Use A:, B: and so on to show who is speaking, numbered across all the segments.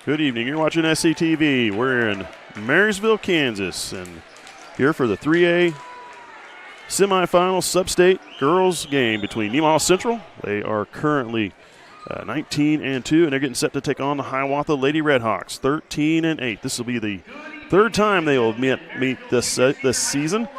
A: Good evening. You're watching SCTV. We're in Marysville, Kansas, and here for the 3A semifinal SubState girls game between Nemaha Central. They are currently 19-2, and they're getting set to take on the Hiawatha Lady RedHawks, 13-8. This will be the third time they will meet this season.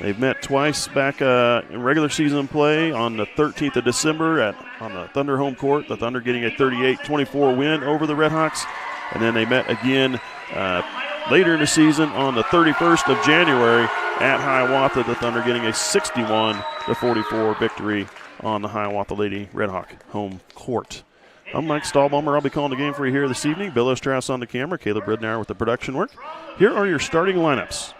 A: They've met twice back in regular season play on the 13th of December on the Thunder home court. The Thunder getting a 38-24 win over the RedHawks. And then they met again later in the season on the 31st of January at Hiawatha. The Thunder getting a 61-44 victory on the Hiawatha Lady RedHawk home court. I'm Mike Stahlbommer. I'll be calling the game for you here this evening. Bill Ostrauss on the camera, Caleb Ridnour with the production work. Here are your starting lineups.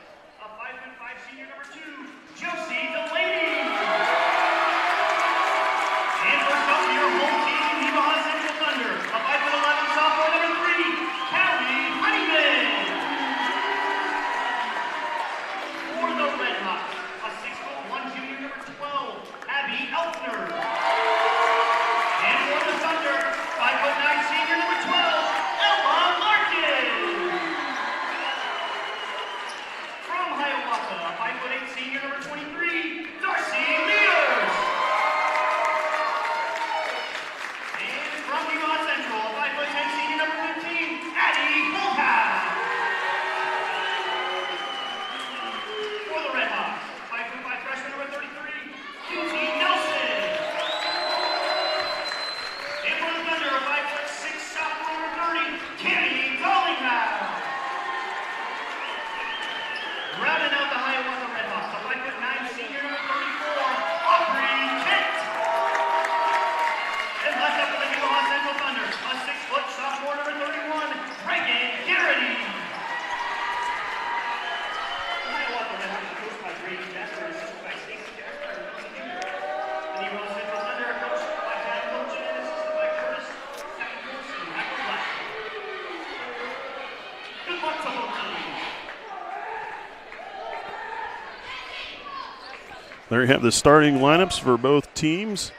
A: There you have the starting lineups for both teams.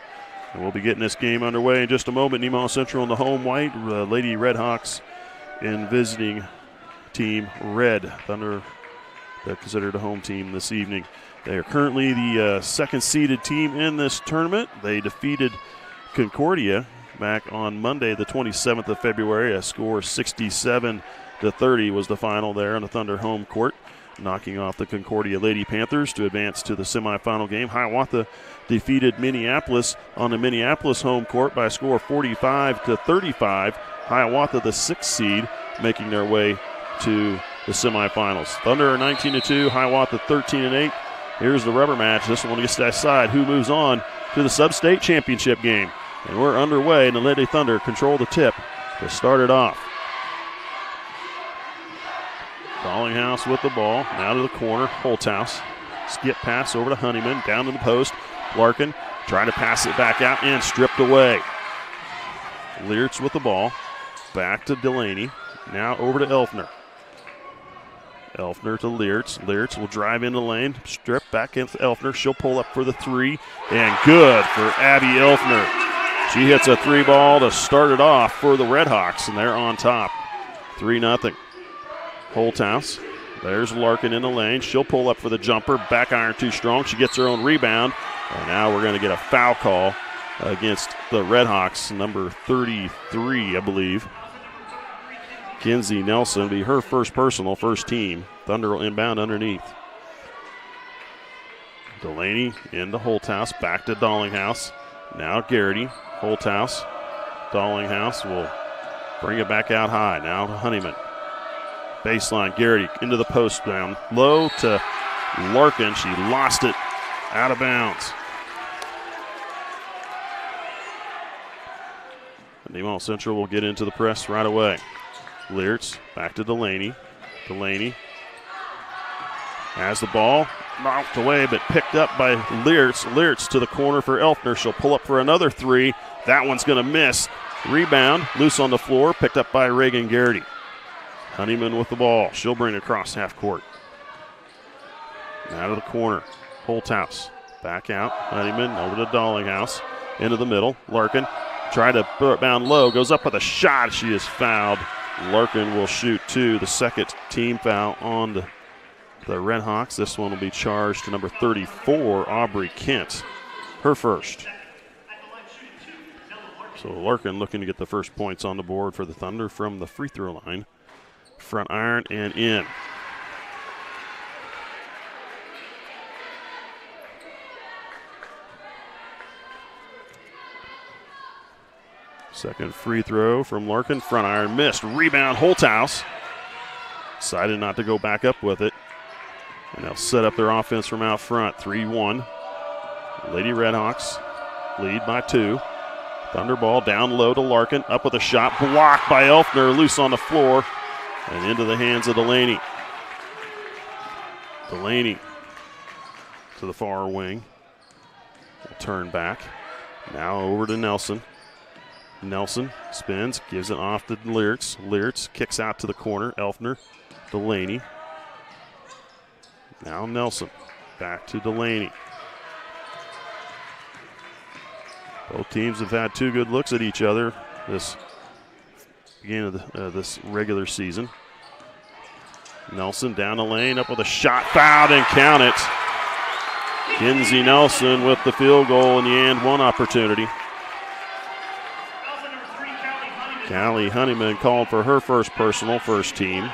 A: And we'll be getting this game underway in just a moment. Nemaha Central in the home white, Lady RedHawks in visiting team red. Thunder, they're considered a home team this evening. They are currently the second-seeded team in this tournament. They defeated Concordia back on Monday, the 27th of February. A score 67-30 was the final there on the Thunder home court, knocking off the Concordia Lady Panthers to advance to the semifinal game. Hiawatha defeated Minneapolis on the Minneapolis home court by a score of 45-35. Hiawatha, the sixth seed, making their way to the semifinals. Thunder are 19-2, Hiawatha 13-8. Here's the rubber match. This one gets to decide who moves on to the SubState championship game. And we're underway, and the Lady Thunder control the tip to start it off. Dallinghouse with the ball, now to the corner, Holthouse. Skip pass over to Honeyman, down to the post. Larkin trying to pass it back out and stripped away. Leertz with the ball, back to Delaney, now over to Elfner. Elfner to Leertz. Leertz will drive into the lane, strip back into Elfner. She'll pull up for the three, and good for Abby Elfner. She hits a three ball to start it off for the RedHawks, and they're on top, 3-0. Holthouse, there's Larkin in the lane. She'll pull up for the jumper. Back iron too strong. She gets her own rebound. And now we're going to get a foul call against the RedHawks, number 33, I believe. Kinsey Nelson will be her first personal, first team. Thunder will inbound underneath. Delaney into Holthouse, back to Dallinghouse. Now Garrity, Holthouse. Dallinghouse will bring it back out high. Now to Honeyman. Baseline, Garrity into the post down. Low to Larkin. She lost it out of bounds. Nemaha Central will get into the press right away. Leertz back to Delaney. Delaney has the ball, knocked away, but picked up by Leertz. Leertz to the corner for Elfner. She'll pull up for another three. That one's going to miss. Rebound, loose on the floor, picked up by Reagan Garrity. Honeyman with the ball. She'll bring it across half court. Out of the corner. Holthouse. Back out. Honeyman over to Dallinghouse. Into the middle. Larkin tried to throw it down low. Goes up with a shot. She is fouled Larkin will shoot 2, the second team foul on the RedHawks. This one will be charged to number 34, Aubrey Kent, her first. So Larkin looking to get the first points on the board for the Thunder from the free throw line. Front iron and in. Second free throw from Larkin. Front iron missed. Rebound Holthouse. Decided not to go back up with it. And they'll set up their offense from out front. 3-1. Lady RedHawks lead by 2. Thunder ball down low to Larkin. Up with a shot. Blocked by Elfner. Loose on the floor. And into the hands of Delaney. Delaney to the far wing. Turn back. Now over to Nelson. Nelson spins, gives it off to Leertz. Leertz kicks out to the corner. Elfner, Delaney. Now Nelson, back to Delaney. Both teams have had 2 good looks at each other this beginning of this regular season. Nelson down the lane, up with a shot, fouled and count it. Kinsey Nelson with the field goal and the and one opportunity. Callie Honeyman called for her first personal, first team.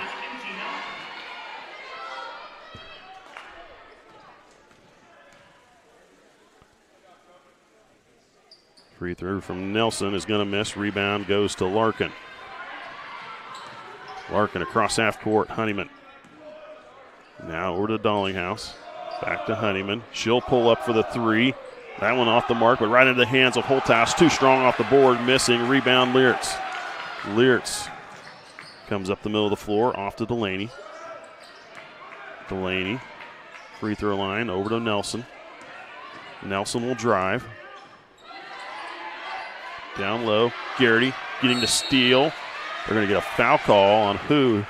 A: Free throw from Nelson is going to miss. Rebound goes to Larkin. Larkin across half court. Honeyman. Now over to Dollinghouse. Back to Honeyman. She'll pull up for the 3. That one off the mark, but right into the hands of Holthouse. Too strong off the board, missing. Rebound Leertz. Leertz comes up the middle of the floor, off to Delaney. Delaney, free throw line, over to Nelson. Nelson will drive. Down low, Garrity getting the steal. They're going to get a foul call on who?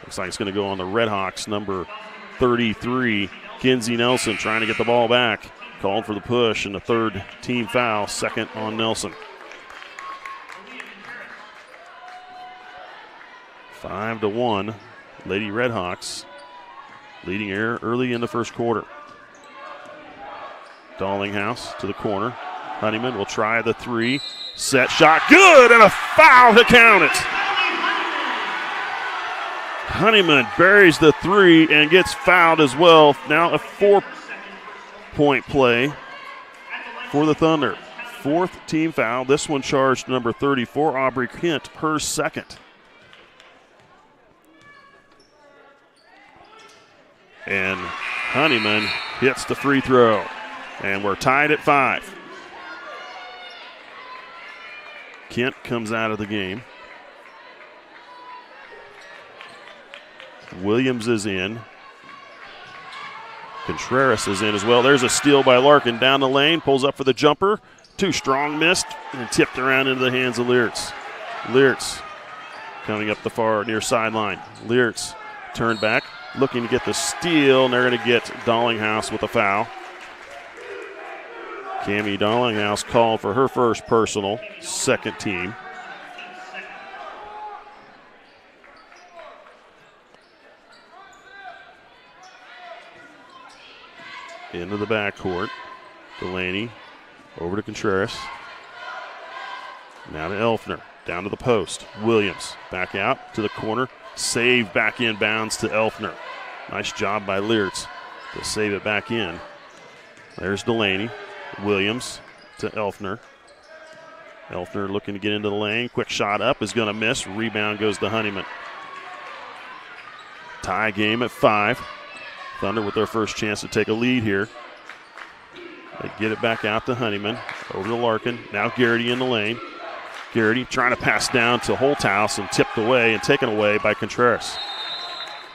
A: Looks like it's going to go on the RedHawks, number 33, Kinsey Nelson, trying to get the ball back. Called for the push and the third team foul, second on Nelson. 5-1, Lady RedHawks leading here early in the first quarter. Dollinghouse to the corner. Honeyman will try the 3. Set shot, good, and a foul to count it. Honeyman buries the 3 and gets fouled as well. Now a 4-point play for the Thunder. 4th team foul. This one charged number 34, Aubrey Kent, her second. And Honeyman hits the free throw. And we're tied at 5. Kent comes out of the game. Williams is in. Contreras is in as well. There's a steal by Larkin down the lane. Pulls up for the jumper. Too strong, missed, and tipped around into the hands of Leertz. Leertz coming up the far near sideline. Leertz turned back, looking to get the steal, and they're going to get Dollinghouse with a foul. Cammie Dollinghouse called for her first personal, second team. Into the backcourt. Delaney over to Contreras. Now to Elfner. Down to the post. Williams back out to the corner. Save back in bounds to Elfner. Nice job by Leertz to save it back in. There's Delaney. Williams to Elfner. Elfner looking to get into the lane. Quick shot up is going to miss. Rebound goes to Honeyman. Tie game at 5. Thunder with their first chance to take a lead here. They get it back out to Honeyman. Over to Larkin. Now Garrity in the lane. Garrity trying to pass down to Holthouse and tipped away and taken away by Contreras.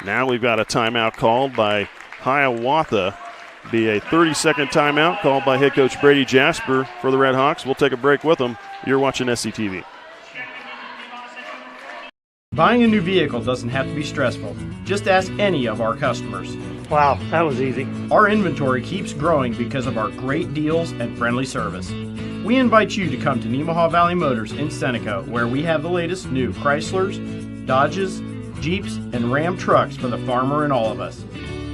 A: Now we've got a timeout called by Hiawatha. Be a 30-second timeout called by head coach Brady Jasper for the RedHawks. We'll take a break with them. You're watching SCTV.
B: Buying a new vehicle doesn't have to be stressful. Just ask any of our customers.
C: Wow, that was easy.
B: Our inventory keeps growing because of our great deals and friendly service. We invite you to come to Nemaha Valley Motors in Seneca, where we have the latest new Chryslers, Dodges, Jeeps, and Ram trucks for the farmer and all of us.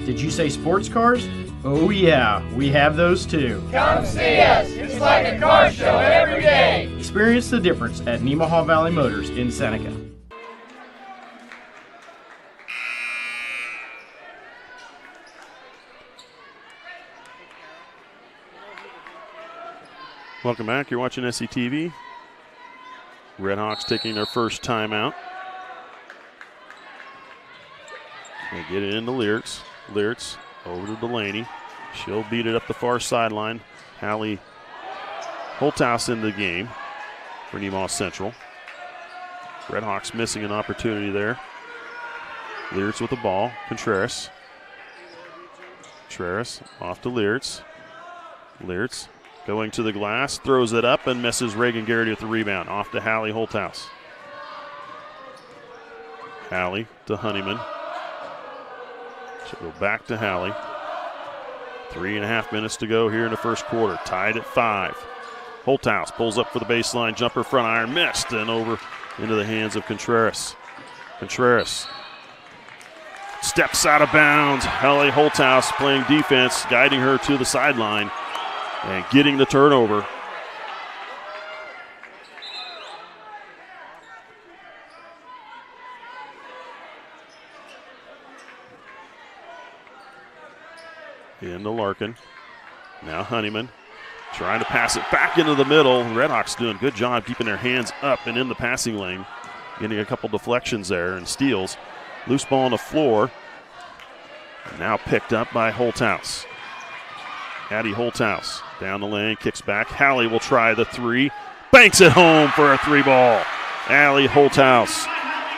B: Did you say sports cars? Oh yeah, we have those too.
C: Come see us. It's like a car show every day.
B: Experience the difference at Nemaha Valley Motors in Seneca.
A: Welcome back. You're watching SCTV. RedHawks taking their first timeout. They get it into Leertz. Leertz over to Delaney. She'll beat it up the far sideline. Hallie Holthouse in the game for Nemaha Central. RedHawks missing an opportunity there. Leertz with the ball. Contreras. Contreras off to Leertz. Leertz going to the glass, throws it up and misses Reagan Garrity with the rebound. Off to Hallie Holthouse. Hallie to Honeyman. She'll go back to Hallie. 3.5 minutes to go here in the first quarter. Tied at 5. Holthouse pulls up for the baseline. Jumper front iron missed and over into the hands of Contreras. Contreras steps out of bounds. Hallie Holthouse playing defense, guiding her to the sideline and getting the turnover. Into Larkin. Now Honeyman trying to pass it back into the middle. RedHawks doing a good job keeping their hands up and in the passing lane. Getting a couple deflections there and steals. Loose ball on the floor. Now picked up by Holthouse. Addie Holthouse down the lane, kicks back. Hallie will try the three. Banks it home for a 3-ball. Allie Holthouse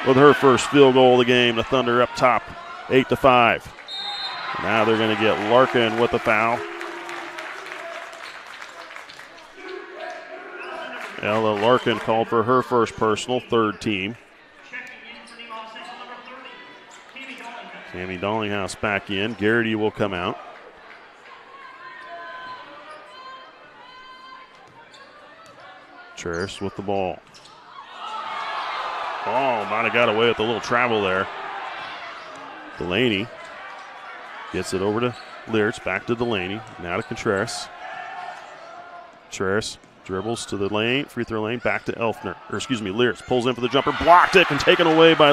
A: with her first field goal of the game. The Thunder up top, 8-5. Now they're going to get Larkin with the foul. Ella Larkin called for her first personal, third team. Tammy Dollinghouse back in. Garrity will come out. Cheris with the ball. Oh, might have got away with a little travel there. Delaney gets it over to Leertz, back to Delaney, now to Contreras. Contreras dribbles to the lane, free throw lane, back to Leertz, pulls in for the jumper, blocked it, and taken away by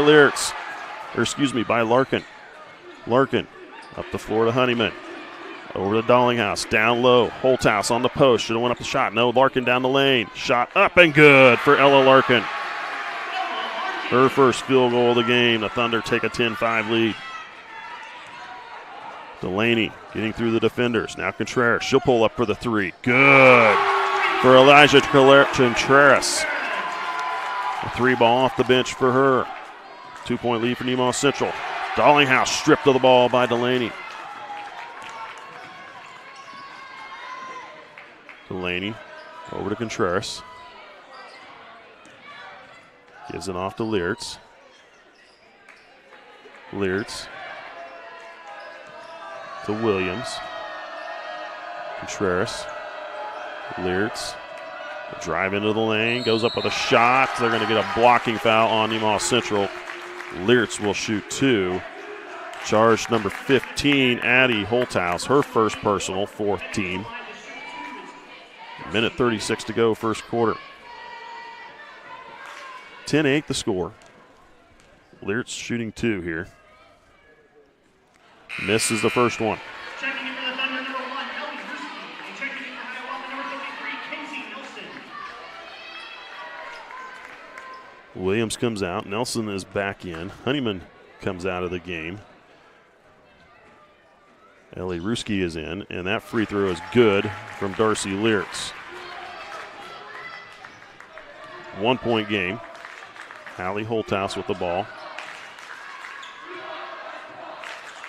A: by Larkin. Larkin up the floor to Honeyman. Over to Dollinghouse, down low, Holthouse on the post, should have went up the shot. No, Larkin down the lane, shot up and good for Ella Larkin. Her first field goal of the game. The Thunder take a 10-5 lead. Delaney getting through the defenders. Now Contreras. She'll pull up for the three. Good for Elijah Contreras. A 3-ball off the bench for her. 2-point lead for Nemaha Central. Dollinghouse stripped of the ball by Delaney. Delaney over to Contreras. Gives it off to Leertz. Leertz to Williams. Contreras. Leertz. Drive into the lane. Goes up with a shot. They're going to get a blocking foul on Nemaha Central. Leertz will shoot 2. Charge number 15, Addie Holthouse. Her first personal, 4th team. Minute 36 to go, first quarter. 10-8 the score. Leertz shooting 2 here. Misses the first one.
D: Checking in for the Thunder, number 1, Ellie Ruski. And checking in for Hiawatha, number 33, Casey Nelson.
A: Williams comes out. Nelson is back in. Honeyman comes out of the game. Ellie Ruski is in, and that free throw is good from Darcy Leertz. 1-point game. Hallie Holthouse with the ball.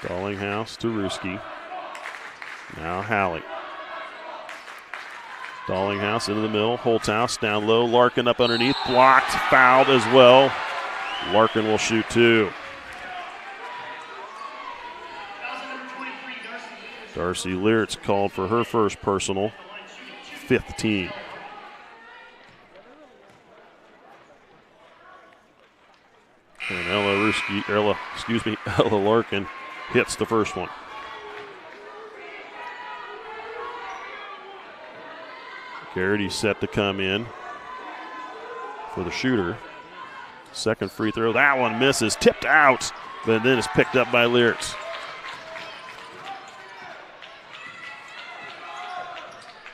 A: Dollinghouse to Ruski. Now Hallie. Dollinghouse into the middle. Holthouse down low. Larkin up underneath. Blocked. Fouled as well. Larkin will shoot 2. Darcy Leertz called for her first personal. 5th team. Ella Larkin hits the first one. Garrity set to come in for the shooter. Second free throw, that one misses, tipped out, but then it's picked up by Lyrics.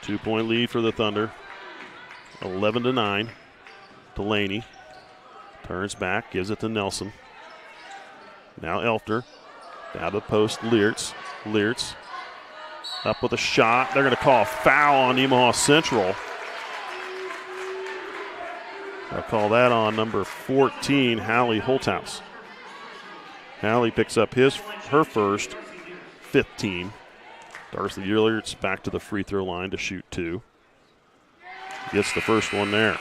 A: Two-point lead for the Thunder, 11-9. Delaney turns back, gives it to Nelson. Now Elfter, down to the post, Leertz. Up with a shot. They're going to call a foul on Nemaha Central. I'll call that on number 14, Hallie Holthouse. Hallie picks up her first, 15. Darcy Leertz back to the free throw line to shoot 2. Gets the first one there.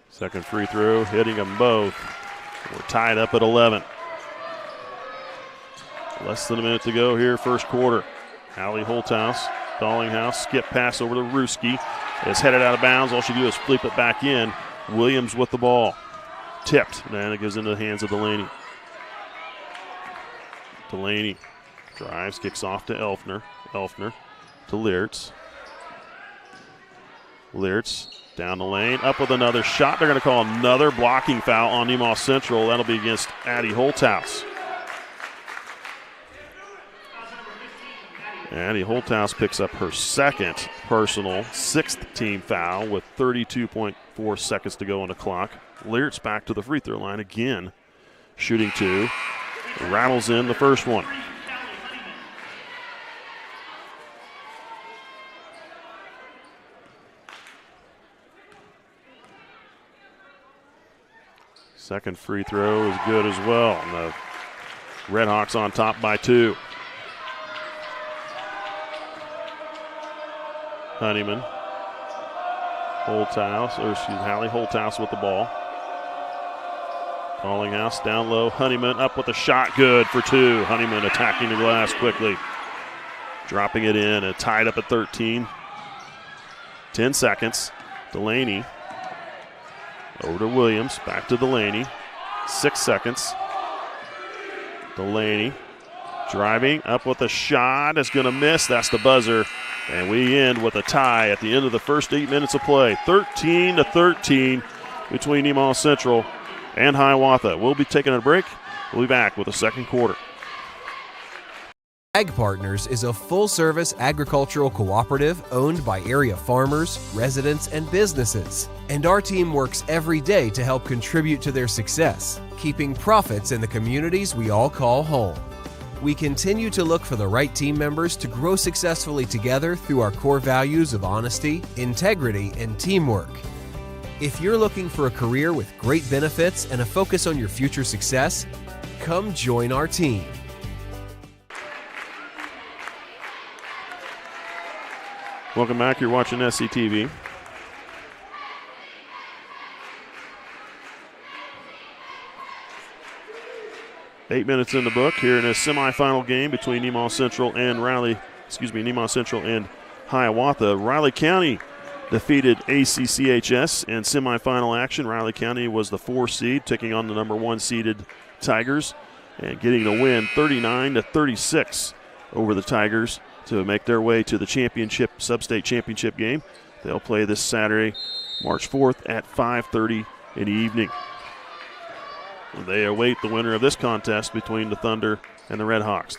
A: Second free throw, hitting them both. We're tied up at 11. Less than a minute to go here, first quarter. Hallie Holthouse, Dallinghouse, skip pass over to Ruski. It's headed out of bounds. All she do is flip it back in. Williams with the ball. Tipped, and it goes into the hands of Delaney. Delaney drives, kicks off to Elfner. Elfner to Leertz. Leertz down the lane, up with another shot. They're going to call another blocking foul on Nemaha Central. That'll be against Addie Holthouse. Addie Holthouse picks up her second personal, 6th team foul with 32.4 seconds to go on the clock. Leertz back to the free throw line again, shooting 2. Rattles in the first one. Second free throw is good as well. And the RedHawks on top by 2. Honeyman. Hallie Holthouse with the ball. Dallinghouse down low. Honeyman up with a shot, good for 2. Honeyman attacking the glass quickly. Dropping it in and tied up at 13. 10 seconds. Delaney. Over to Williams, back to Delaney. 6 seconds. Delaney driving, up with a shot. It's going to miss. That's the buzzer. And we end with a tie at the end of the first 8 minutes of play. 13-13 between Nemaha Central and Hiawatha. We'll be taking a break. We'll be back with the second quarter.
E: Ag Partners is a full-service agricultural cooperative owned by area farmers, residents, and businesses. And our team works every day to help contribute to their success, keeping profits in the communities we all call home. We continue to look for the right team members to grow successfully together through our core values of honesty, integrity, and teamwork. If you're looking for a career with great benefits and a focus on your future success, come join our team.
A: Welcome back. You're watching SCTV. Eight minutes in the book here in a semifinal game between Nemaha Central and Hiawatha. Riley County defeated ACCHS in semifinal action. Riley County was the 4 seed, taking on the number 1 seeded Tigers and getting the win 39-36 over the Tigers to make their way to the SubState championship game. They'll play this Saturday, March 4th at 5:30 in the evening. They await the winner of this contest between the Thunder and the RedHawks.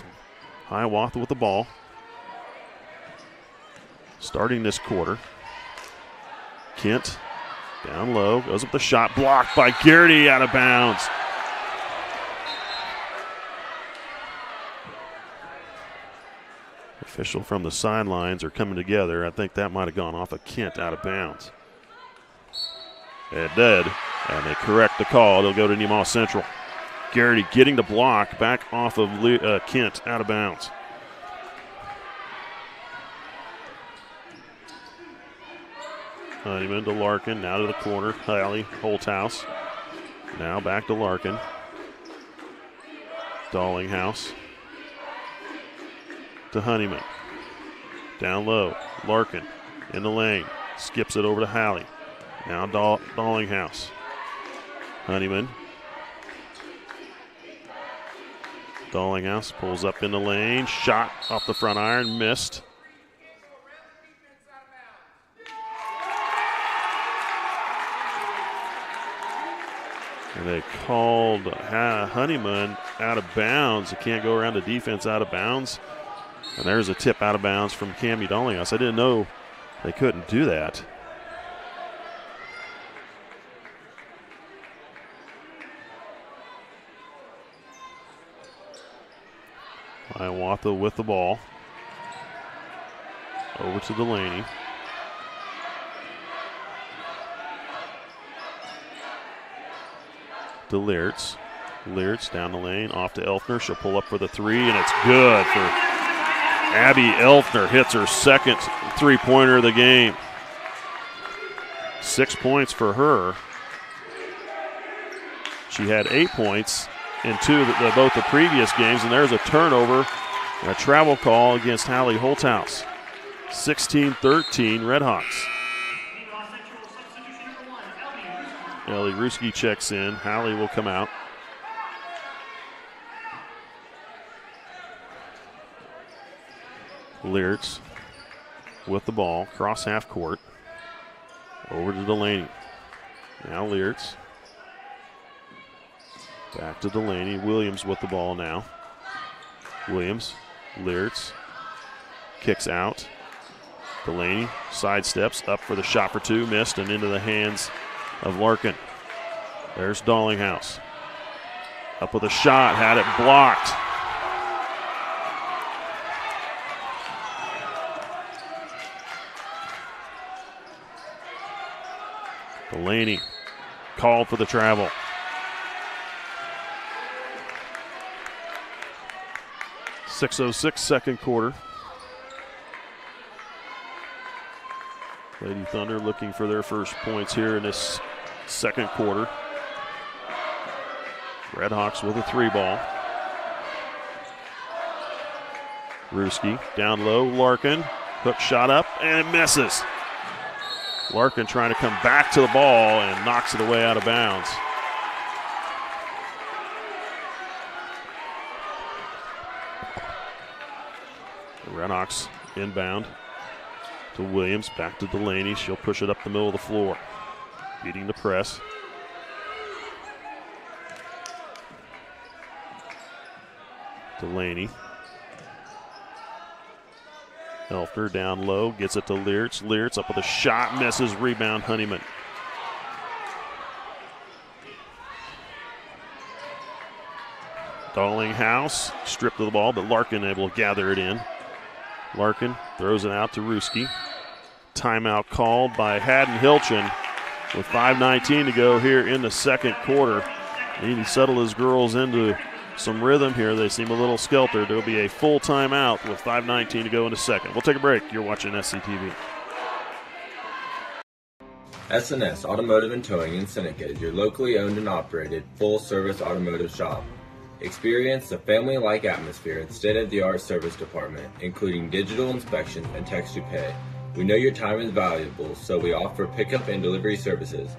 A: Hiawatha with the ball. Starting this quarter. Kent down low, goes up the shot, blocked by Garrity, out of bounds. Official from the sidelines are coming together. I think that might have gone off of Kent out of bounds. It did, and they correct the call. They'll go to Nemaha Central. Garrity getting the block back off of Kent out of bounds. Honeyman to Larkin, now to the corner. Hallie Holthouse. Now back to Larkin. Dallinghouse. to Honeyman. Down low, Larkin in the lane. Skips it over to Hallie. Now Dallinghouse. Honeyman. Dallinghouse pulls up in the lane. Shot off the front iron. Missed. And they called Honeyman out of bounds. You can't go around the defense out of bounds. And there's a tip out of bounds from Cammie Dallinghouse. I didn't know they couldn't do that. Hiawatha with the ball. Over to Delaney. To Leertz. Leertz down the lane, off to Elfner. She'll pull up for the three, and it's good for Abby Elfner. Hits her second three-pointer of the game. 6 points for her. She had 8 points in both the previous games, and there's a turnover and a travel call against Hallie Holthouse. 16-13 RedHawks. Ellie Ruski checks in. Hallie will come out. Leertz with the ball, cross half court. Over to Delaney. Now Leertz. Back to Delaney. Williams with the ball now. Williams, Leertz, kicks out. Delaney sidesteps up for the shot for two, missed, and into the hands of Larkin. There's Dallinghouse. Up with a shot, had it blocked. Delaney called for the travel. .606 second quarter. Lady Thunder looking for their first points here in this second quarter. RedHawks with a three ball. Ruski down low, Larkin. Hook shot up and it misses. Larkin trying to come back to the ball and knocks it away out of bounds. The RedHawks inbound to Williams, back to Delaney. She'll push it up the middle of the floor. Beating the press. Delaney. Elfner down low, gets it to Leertz. Leertz up with a shot, misses, rebound Honeyman. Dallinghouse stripped of the ball, but Larkin able to gather it in. Larkin throws it out to Ruski. Timeout called by Haddon Hilchin with 5:19 to go here in the second quarter. He need to settle his girls into some rhythm here. They seem a little skeltered. There'll be a full timeout with 5:19 to go in the second. We'll take a break. You're watching SCTV.
F: S&S Automotive and Towing in Seneca is your locally owned and operated full-service automotive shop. Experience a family-like atmosphere and state-of-the-art service department, including digital inspections and text-to-pay. We know your time is valuable, so we offer pickup and delivery services.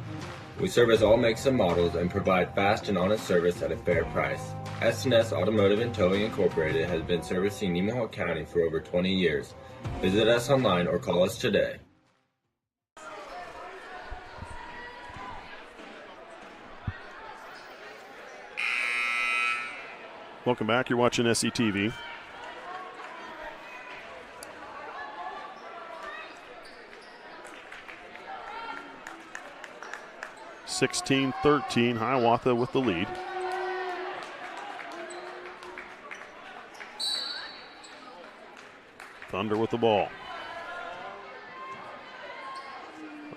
F: We service all makes and models and provide fast and honest service at a fair price. S&S Automotive and Towing Incorporated has been servicing Nemaha County for over 20 years. Visit us online or call us today.
A: Welcome back. You're watching SCTV. (16-13) Hiawatha with the lead. Thunder with the ball.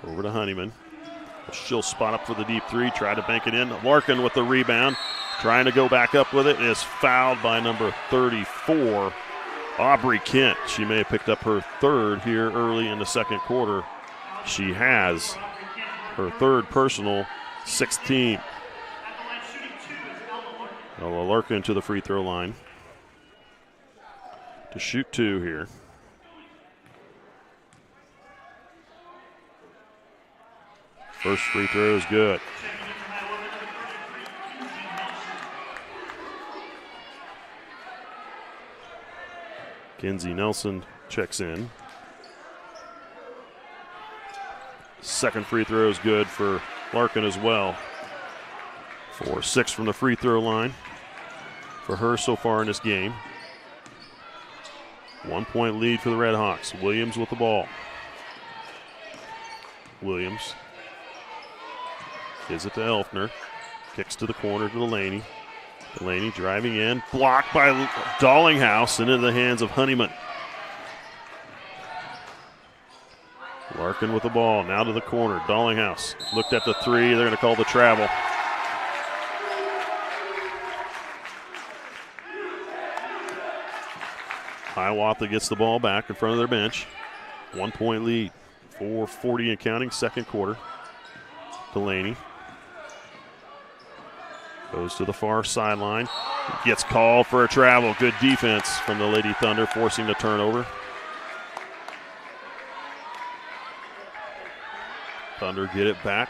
A: Over to Honeyman. She'll spot up for the deep three. Try to bank it in. Larkin with the rebound. Trying to go back up with it, and is fouled by number 34, Aubrey Kent. She may have picked up her third here early in the second quarter. She has her third personal, 16. Larkin to the free throw line. to shoot 2 here. First free throw is good. Kenzie Nelson checks in. Second free throw is good for Larkin as well. 4-6 from the free throw line for her so far in this game. 1-point lead for the RedHawks. Williams with the ball. Williams gives it to Elfner. Kicks to the corner to Delaney. Delaney driving in. Blocked by Dollinghouse and into the hands of Honeyman. Larkin with the ball. Now to the corner. Dollinghouse looked at the 3. They're going to call the travel. Hiawatha gets the ball back in front of their bench. 1-point lead. 4:40 and counting, second quarter. Delaney goes to the far sideline. Gets called for a travel. Good defense from the Lady Thunder, forcing the turnover. Thunder get it back.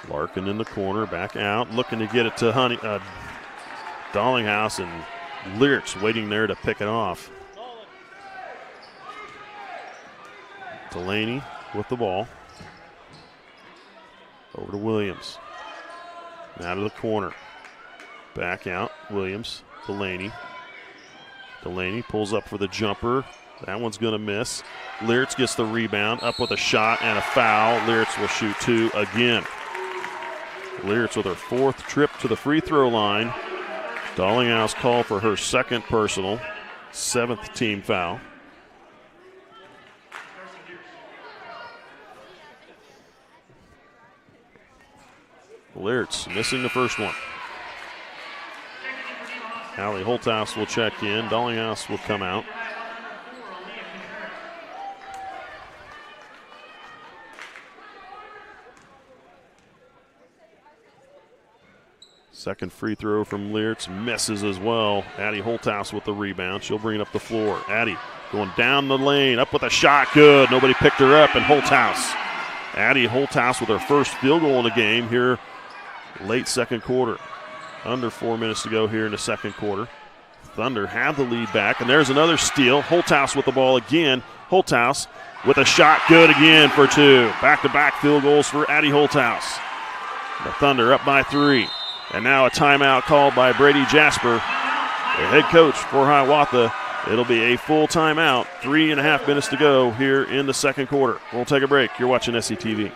A: Larkin in the corner, back out, looking to get it to Dollinghouse, and Lyrics waiting there to pick it off. Delaney with the ball. Over to Williams. Now to the corner. Back out, Williams, Delaney. Delaney pulls up for the jumper. That one's going to miss. Lyrics gets the rebound, up with a shot and a foul. Lyrics will shoot 2 again. Lyrics with her 4th trip to the free throw line. Dollinghouse called for her 2nd personal, 7th team foul. Lyrics missing the first one. Allie Holthouse will check in. Dollinghouse will come out. Second free throw from Lyrics misses as well. Addie Holthouse with the rebound. She'll bring it up the floor. Addie going down the lane, up with a shot, good. Nobody picked her up, and Holthouse. Addie Holthouse with her first field goal in the game here late second quarter. Under 4 minutes to go here in the second quarter. Thunder have the lead back, and there's another steal. Holthouse with the ball again. Holthouse with a shot, good again for 2. Back-to-back field goals for Addie Holthouse. The Thunder up by 3. And now a timeout called by Brady Jasper, the head coach for Hiawatha. It'll be a full timeout. 3.5 minutes to go here in the second quarter. We'll take a break. You're watching SCTV.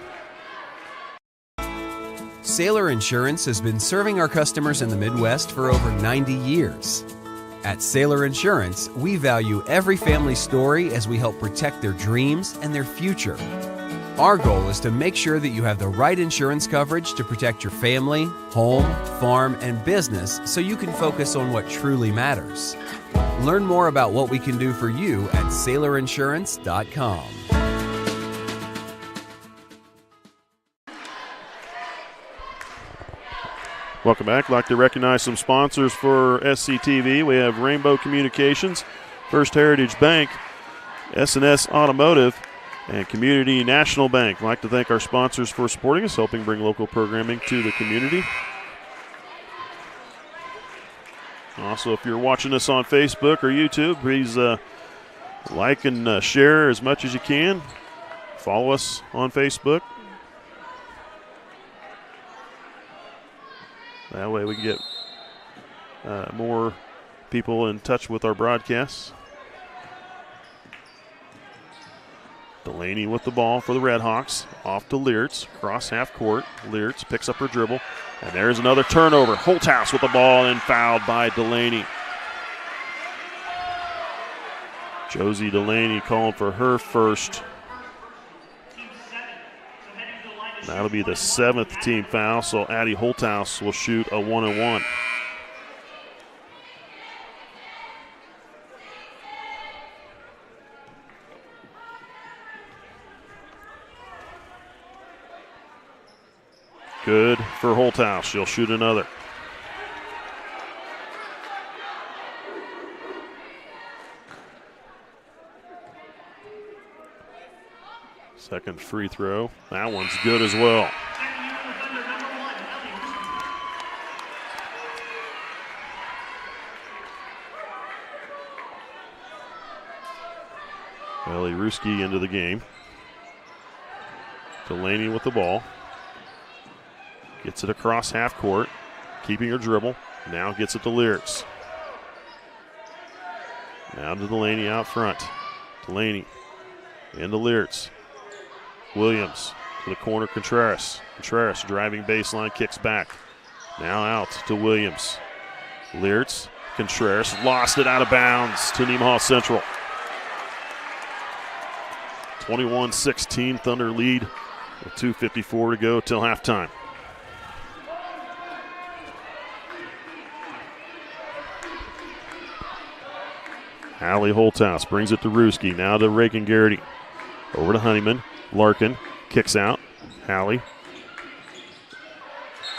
E: Sailor Insurance has been serving our customers in the Midwest for over 90 years. At Sailor Insurance, we value every family story as we help protect their dreams and their future. Our goal is to make sure that you have the right insurance coverage to protect your family, home, farm, and business so you can focus on what truly matters. Learn more about what we can do for you at SailorInsurance.com.
A: Welcome back. I'd like to recognize some sponsors for SCTV. We have Rainbow Communications, First Heritage Bank, S&S Automotive, and Community National Bank. I'd like to thank our sponsors for supporting us, helping bring local programming to the community. Also, if you're watching us on Facebook or YouTube, please like and share as much as you can. Follow us on Facebook. That way we can get more people in touch with our broadcasts. Delaney with the ball for the RedHawks. Off to Leertz. Cross half court. Leertz picks up her dribble. And there's another turnover. Holthouse with the ball and fouled by Delaney. Josie Delaney calling for her first. That'll be the 7th team foul, so Addie Holthouse will shoot a 1-and-1. Good for Holthouse. She'll shoot another. Second free throw. That one's good as well. Ellie Ruski into the game. Delaney with the ball. Gets it across half court. Keeping her dribble. Now gets it to Lyrics. Now to Delaney out front. Delaney into Lyrics. Williams to the corner, Contreras. Contreras driving baseline, kicks back. Now out to Williams. Lyrics, Contreras lost it out of bounds to Nemaha Central. 21-16 Thunder lead with 2:54 to go till halftime. Hallie Holthouse brings it to Ruski. Now to Reagan Garrity. Over to Honeyman. Larkin kicks out. Hallie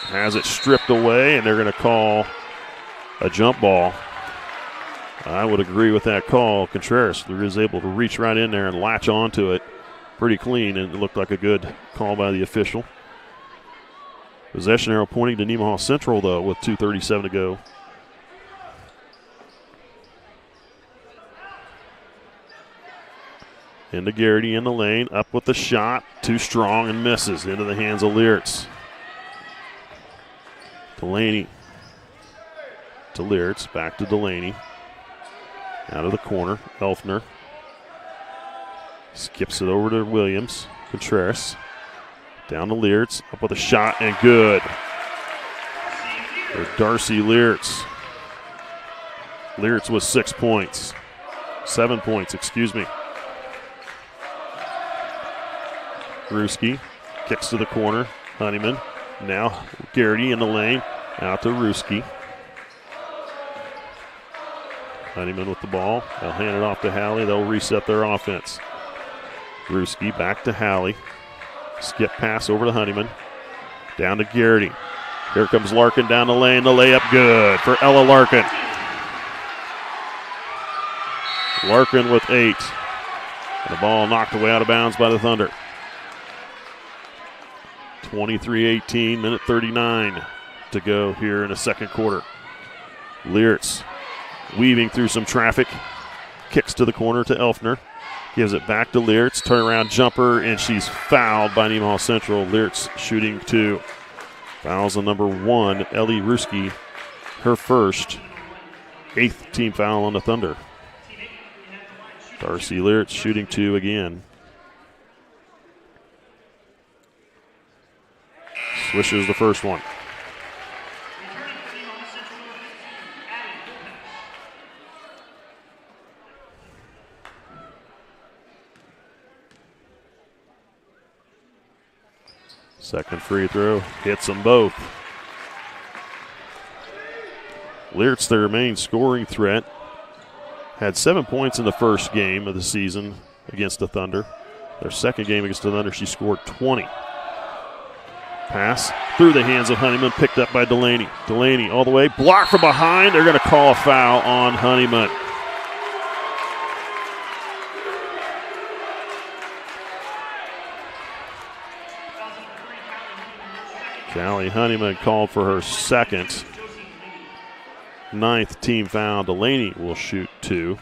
A: has it stripped away, and they're going to call a jump ball. I would agree with that call. Contreras is able to reach right in there and latch onto it pretty clean, and it looked like a good call by the official. Possession arrow pointing to Nemaha Central, though, with 2:37 to go. Into Garrity in the lane, up with the shot, too strong and misses into the hands of Lyrics. Delaney to Lyrics, back to Delaney. Out of the corner, Elfner. Skips it over to Williams, Contreras. Down to Lyrics, up with a shot and good. For Darcy Lyrics. Lyrics with 6 points. 7 points, excuse me. Ruski kicks to the corner. Honeyman. Now Garrity in the lane. Out to Ruski. Honeyman with the ball. They'll hand it off to Hallie. They'll reset their offense. Ruski back to Hallie. Skip pass over to Honeyman. Down to Garrity. Here comes Larkin down the lane. The layup good for Ella Larkin. Larkin with 8. And the ball knocked away out of bounds by the Thunder. 23-18, minute 39 to go here in the second quarter. Lyrics weaving through some traffic. Kicks to the corner to Elfner. Gives it back to Lyrics. Turnaround jumper, and she's fouled by Nemaha Central. Lyrics shooting 2. Fouls on number 1, Ellie Ruski. Her first. 8th team foul on the Thunder. Darcy Lyrics shooting 2 again. Swishes the first one. Second free throw hits them both. Lyrics, their main scoring threat, had 7 points in the first game of the season against the Thunder. Their second game against the Thunder, she scored 20. Pass through the hands of Honeyman, picked up by Delaney. Delaney all the way, blocked from behind. They're going to call a foul on Honeyman. Callie Honeyman called for her second. 9th team foul. Delaney will shoot 2.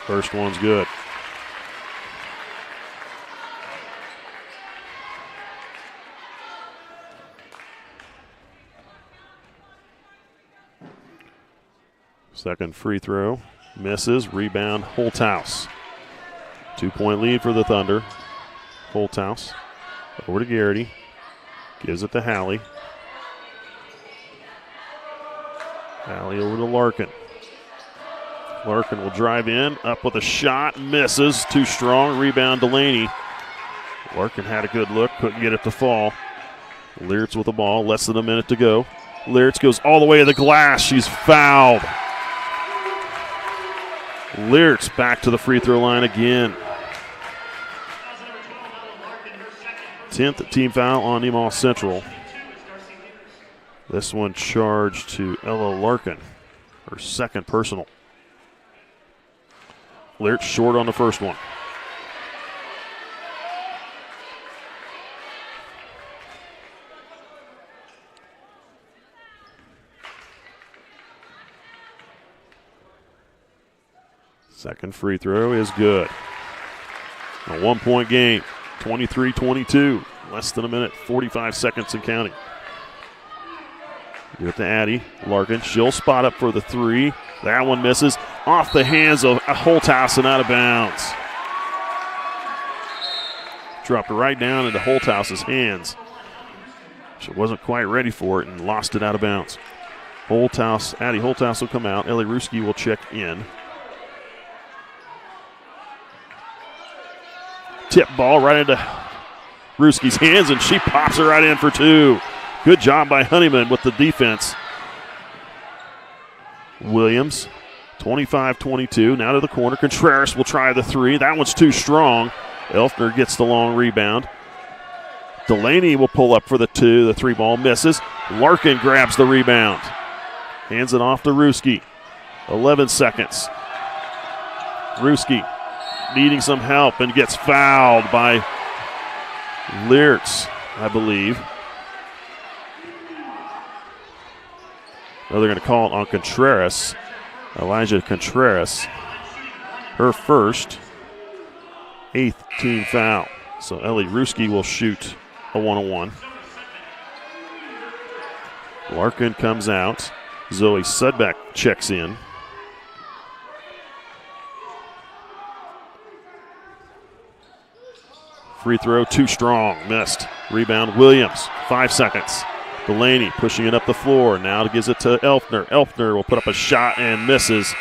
A: First one's good. Second free throw, misses, rebound, Holthouse. 2-point lead for the Thunder. Holthouse over to Garrity, gives it to Hallie. Hallie over to Larkin. Larkin will drive in, up with a shot, misses, too strong, rebound Delaney. Larkin had a good look, couldn't get it to fall. Lyrics with the ball, less than a minute to go. Lyrics goes all the way to the glass, she's fouled. Lyrics back to the free throw line again. 10th team foul on Nemaha Central. This one charged to Ella Larkin, her second personal. Liertz short on the first one. Second free throw is good. A 1-point game, 23-22. Less than a minute, 45 seconds and counting. Give it to Addie. Larkin, she'll spot up for the three. That one misses. Off the hands of Holthouse and out of bounds. Dropped right down into Holthouse's hands. She wasn't quite ready for it and lost it out of bounds. Addie Holthouse will come out. Ellie Ruski will check in. Tip ball right into Ruski's hands, and she pops it right in for two. Good job by Honeyman with the defense. Williams, 25-22, now to the corner. Contreras will try the three. That one's too strong. Elfner gets the long rebound. Delaney will pull up for the two. The three ball misses. Larkin grabs the rebound. Hands it off to Ruski. 11 seconds. Ruski needing some help and gets fouled by Liertz, I believe. They're going to call it on Contreras. Elijah Contreras. Her first, 8th team foul. So Ellie Ruski will shoot a 1-on-1. Larkin comes out. Zoe Sudbeck checks in. Free throw, too strong, missed. Rebound, Williams, 5 seconds. Delaney pushing it up the floor. Now gives it to Elfner. Elfner will put up a shot and misses.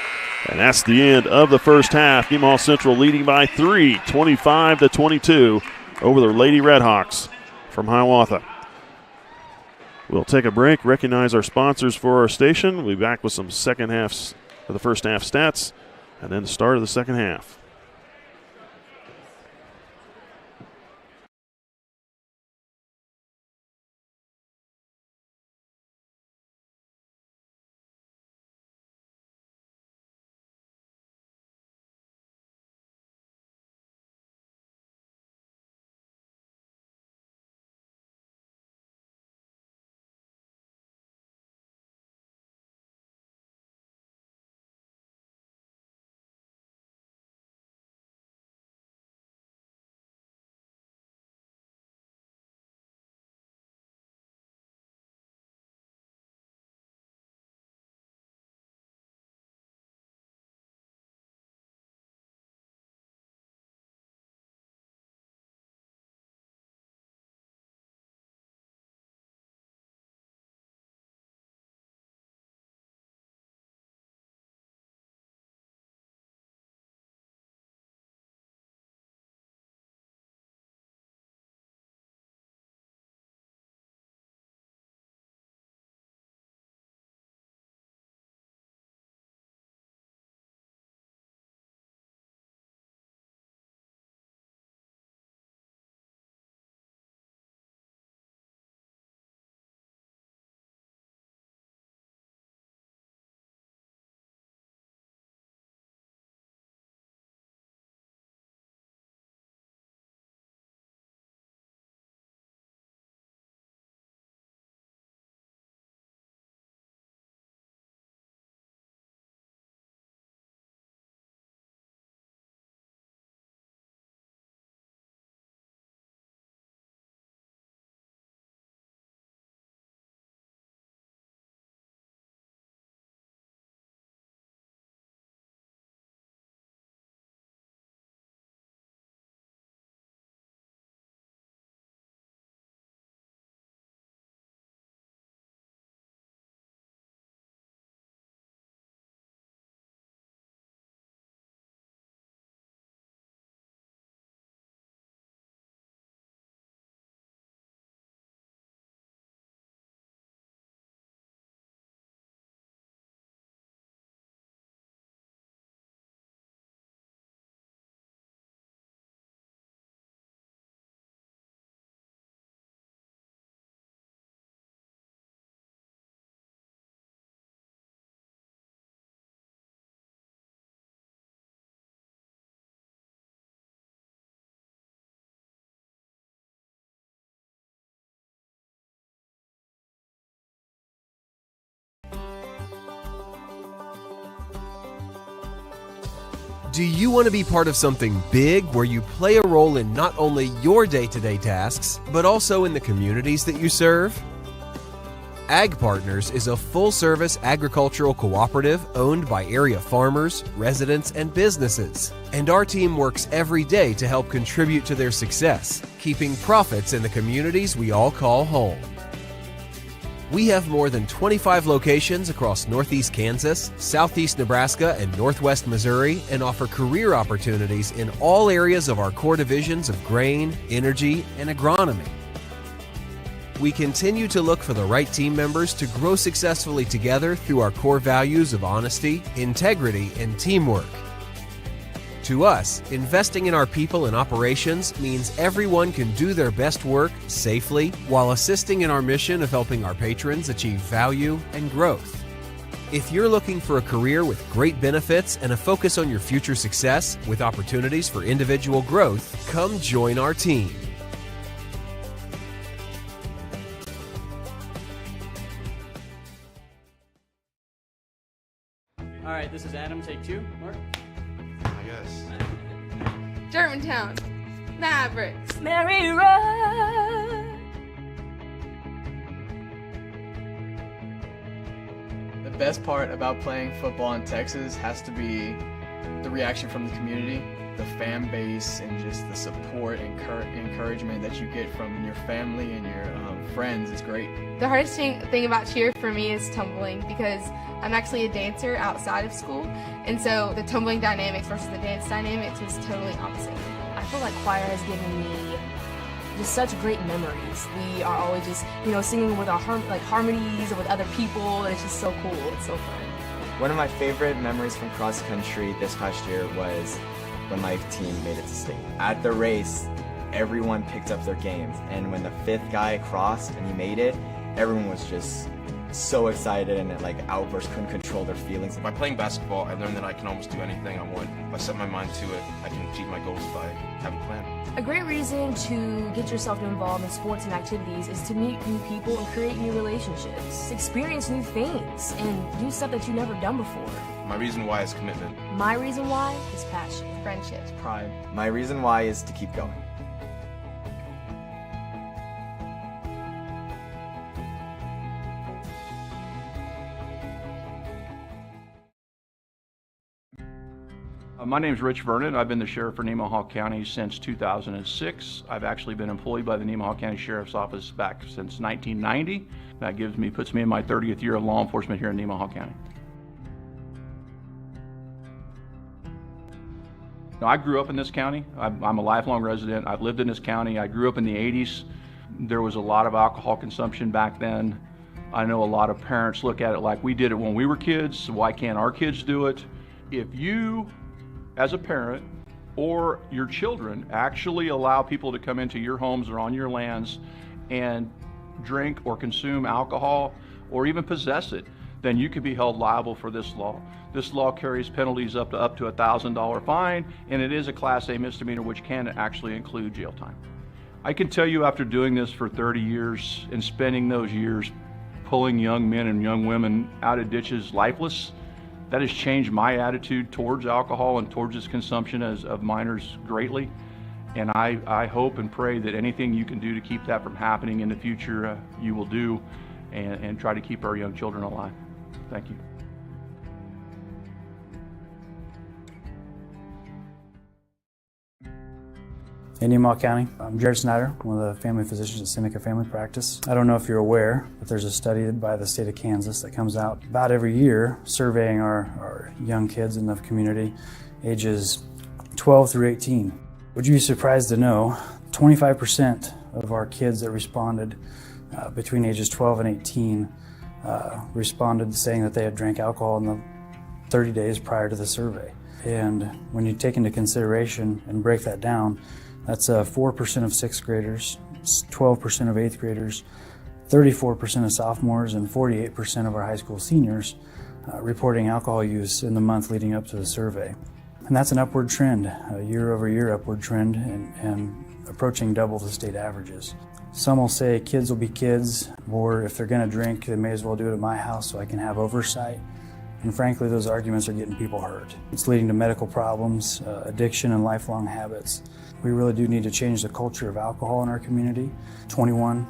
A: And that's the end of the first half. Nemaha Central leading by 3, 25-22 over the Lady RedHawks from Hiawatha. We'll take a break, recognize our sponsors for our station. We'll be back with some the first half stats, and then the start of the second half.
E: Do you want to be part of something big where you play a role in not only your day-to-day tasks, but also in the communities that you serve? Ag Partners is a full-service agricultural cooperative owned by area farmers, residents, and businesses. And our team works every day to help contribute to their success, keeping profits in the communities we all call home. We have more than 25 locations across Northeast Kansas, Southeast Nebraska, and Northwest Missouri, and offer career opportunities in all areas of our core divisions of grain, energy, and agronomy. We continue to look for the right team members to grow successfully together through our core values of honesty, integrity, and teamwork. To us, investing in our people and operations means everyone can do their best work safely while assisting in our mission of helping our patrons achieve value and growth. If you're looking for a career with great benefits and a focus on your future success with opportunities for individual growth, come join our team.
B: All right, this is Adam. Take 2. Mark.
G: I guess.
H: Germantown, Mavericks,
I: Mary Road.
J: The best part about playing football in Texas has to be the reaction from the community, the fan base, and just the support and encouragement that you get from your family and your friends is great.
H: The hardest thing about cheer for me is tumbling, because I'm actually a dancer outside of school, and so the tumbling dynamics versus the dance dynamics was totally opposite.
I: I feel like choir has given me just such great memories. We are always just, singing with our harmonies or with other people, and it's just so cool. It's so fun.
K: One of my favorite memories from cross country this past year was when my team made it to state. At the race, everyone picked up their games, and when the 5th guy crossed and he made it, everyone was just so excited and outbursts, couldn't control their feelings.
G: By playing basketball, I learned that I can almost do anything I want. If I set my mind to it, I can achieve my goals if I have a plan.
I: A great reason to get yourself involved in sports and activities is to meet new people and create new relationships, experience new things, and do stuff that you've never done before.
G: My reason why is commitment.
I: My reason why is passion,
H: Friendships,
J: Pride.
K: My reason why is to keep going.
L: My name is Rich Vernon. I've been the sheriff for Nemaha County since 2006. I've actually been employed by the Nemaha County Sheriff's Office back since 1990. That puts me in my 30th year of law enforcement here in Nemaha County. Now, I grew up in this county. I'm a lifelong resident. I've lived in this county. I grew up in the 80s. There was a lot of alcohol consumption back then. I know a lot of parents look at it like we did it when we were kids, so why can't our kids do it? If you, as a parent, or your children actually allow people to come into your homes or on your lands and drink or consume alcohol or even possess it, then you can be held liable for this law. This law carries penalties up to a $1,000 fine, and it is a Class A misdemeanor, which can actually include jail time. I can tell you, after doing this for 30 years and spending those years pulling young men and young women out of ditches lifeless, that has changed my attitude towards alcohol and towards its consumption of minors greatly. And I hope and pray that anything you can do to keep that from happening in the future, you will do, and try to keep our young children alive. Thank you.
M: In Nemaha County, I'm Jared Snyder, one of the family physicians at Seneca Family Practice. I don't know if you're aware, but there's a study by the state of Kansas that comes out about every year surveying our young kids in the community, ages 12 through 18. Would you be surprised to know 25% of our kids that responded between ages 12 and 18 responded saying that they had drank alcohol in the 30 days prior to the survey. And when you take into consideration and break that down, that's 4% of 6th graders, 12% of 8th graders, 34% of sophomores, and 48% of our high school seniors reporting alcohol use in the month leading up to the survey. And that's an upward trend, a year-over-year upward trend, and approaching double the state averages. Some will say kids will be kids, or if they're going to drink, they may as well do it at my house so I can have oversight. And frankly, those arguments are getting people hurt. It's leading to medical problems, addiction, and lifelong habits. We really do need to change the culture of alcohol in our community. 21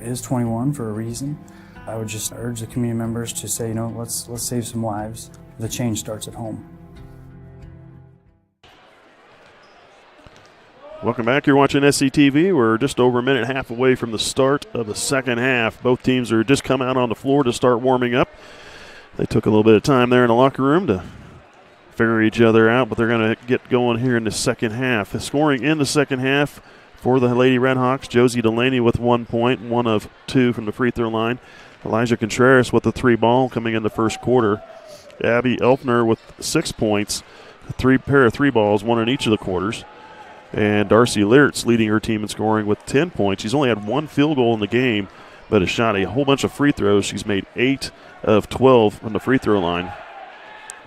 M: is 21 for a reason. I would just urge the community members to say, let's save some lives. The change starts at home.
A: Welcome back. You're watching SCTV. We're just over a minute and a half away from the start of the second half. Both teams are just come out on the floor to start warming up. They took a little bit of time there in the locker room to figure each other out, but they're going to get going here in the second half. The scoring in the second half for the Lady RedHawks, Josie Delaney with 1 point, 1 of 2 from the free throw line. Elijah Contreras with the 3 ball coming in the first quarter. Abby Elfner with 6 points, a pair of 3 balls, 1 in each of the quarters. And Darcy Liertz leading her team in scoring with 10 points. She's only had 1 field goal in the game, but has shot a whole bunch of free throws. She's made 8 of 12 from the free throw line.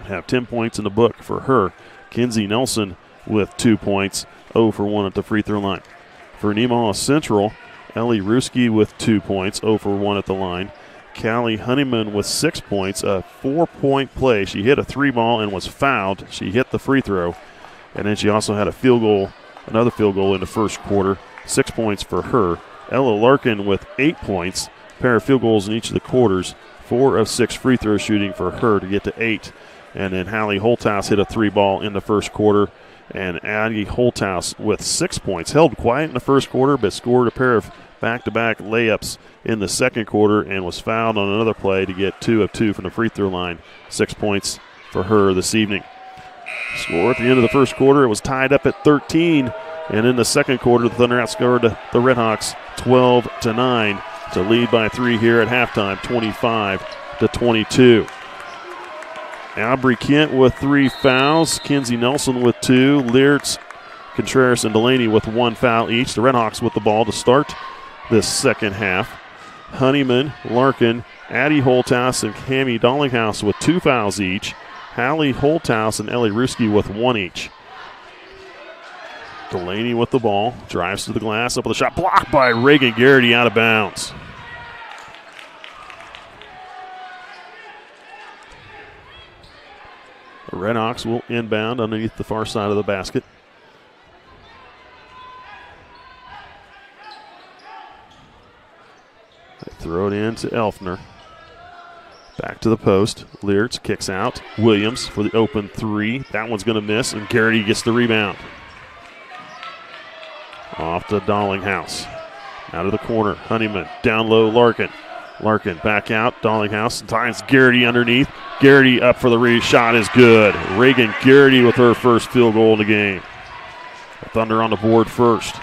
A: Have 10 points in the book for her. Kinsey Nelson with 2 points, 0 for 1 at the free throw line. For Nemaha Central, Ellie Ruski with 2 points, 0 for 1 at the line. Callie Honeyman with 6 points, a 4-point play. She hit a 3 ball and was fouled. She hit the free throw. And then she also had a field goal, another field goal in the first quarter, 6 points for her. Ella Larkin with 8 points, a pair of field goals in each of the quarters, 4 of 6 free throw shooting for her to get to 8. And then Hallie Holthouse hit a 3 ball in the first quarter. And Addie Holthouse with 6 points. Held quiet in the first quarter, but scored a pair of back-to-back layups in the second quarter and was fouled on another play to get 2 of 2 from the free throw line. 6 points for her this evening. Score at the end of the first quarter, it was tied up at 13. And in the second quarter, the Thunder outscored the RedHawks 12-9 to lead by 3 here at halftime, 25-22. Aubrey Kent with 3 fouls. Kinsey Nelson with 2. Liertz, Contreras, and Delaney with 1 foul each. The RedHawks with the ball to start this second half. Honeyman, Larkin, Addie Holthouse, and Cammie Dollinghouse with 2 fouls each. Hallie Holthouse and Ellie Ruski with 1 each. Delaney with the ball. Drives to the glass. Up with a shot. Blocked by Reagan Garrity out of bounds. The RedHawks will inbound underneath the far side of the basket. They throw it in to Elfner. Back to the post. Liertz kicks out. Williams for the open 3. That one's going to miss, and Garrity gets the rebound. Off to Dollinghouse. Out of the corner. Honeyman. Down low, Larkin. Larkin back out. Dollinghouse finds Garrity underneath. Garrity up for the shot is good. Reagan Garrity with her first field goal in the game. The Thunder on the board first.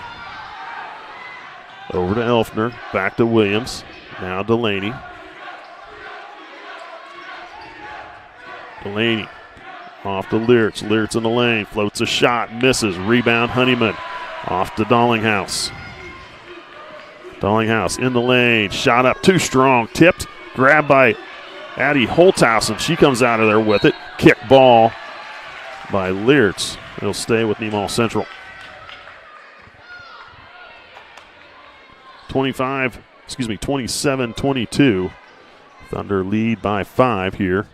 A: Over to Elfner. Back to Williams. Now Delaney. Delaney off to Liertz. Liertz in the lane. Floats a shot. Misses. Rebound Honeyman. Off to Dollinghouse. Dollinghouse in the lane. Shot up too strong. Tipped. Grabbed by Addie Holthouse, and she comes out of there with it. Kick ball by Liertz. It'll stay with Nemaha Central. 27-22. Thunder lead by 5 here.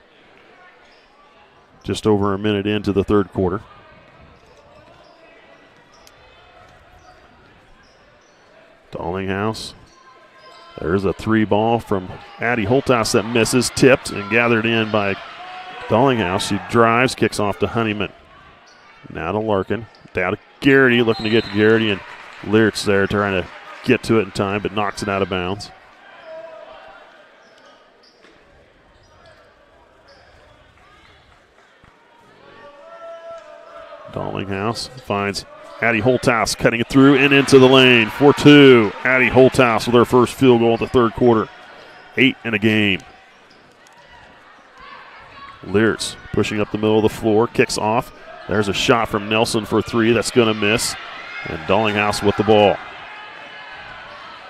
A: Just over a minute into the third quarter. Dollinghouse. There's a 3 ball from Addie Holthouse that misses, tipped and gathered in by Dollinghouse. She drives, kicks off to Honeyman. Now to Larkin. Down to Garrity, looking to get to Garrity, and Liertz there trying to get to it in time, but knocks it out of bounds. Dollinghouse finds Addie Holthouse cutting it through and into the lane. 4-2. Addie Holthouse with her first field goal in the third quarter. 8 in a game. Liertz pushing up the middle of the floor. Kicks off. There's a shot from Nelson for 3. That's going to miss. And Dollinghouse with the ball.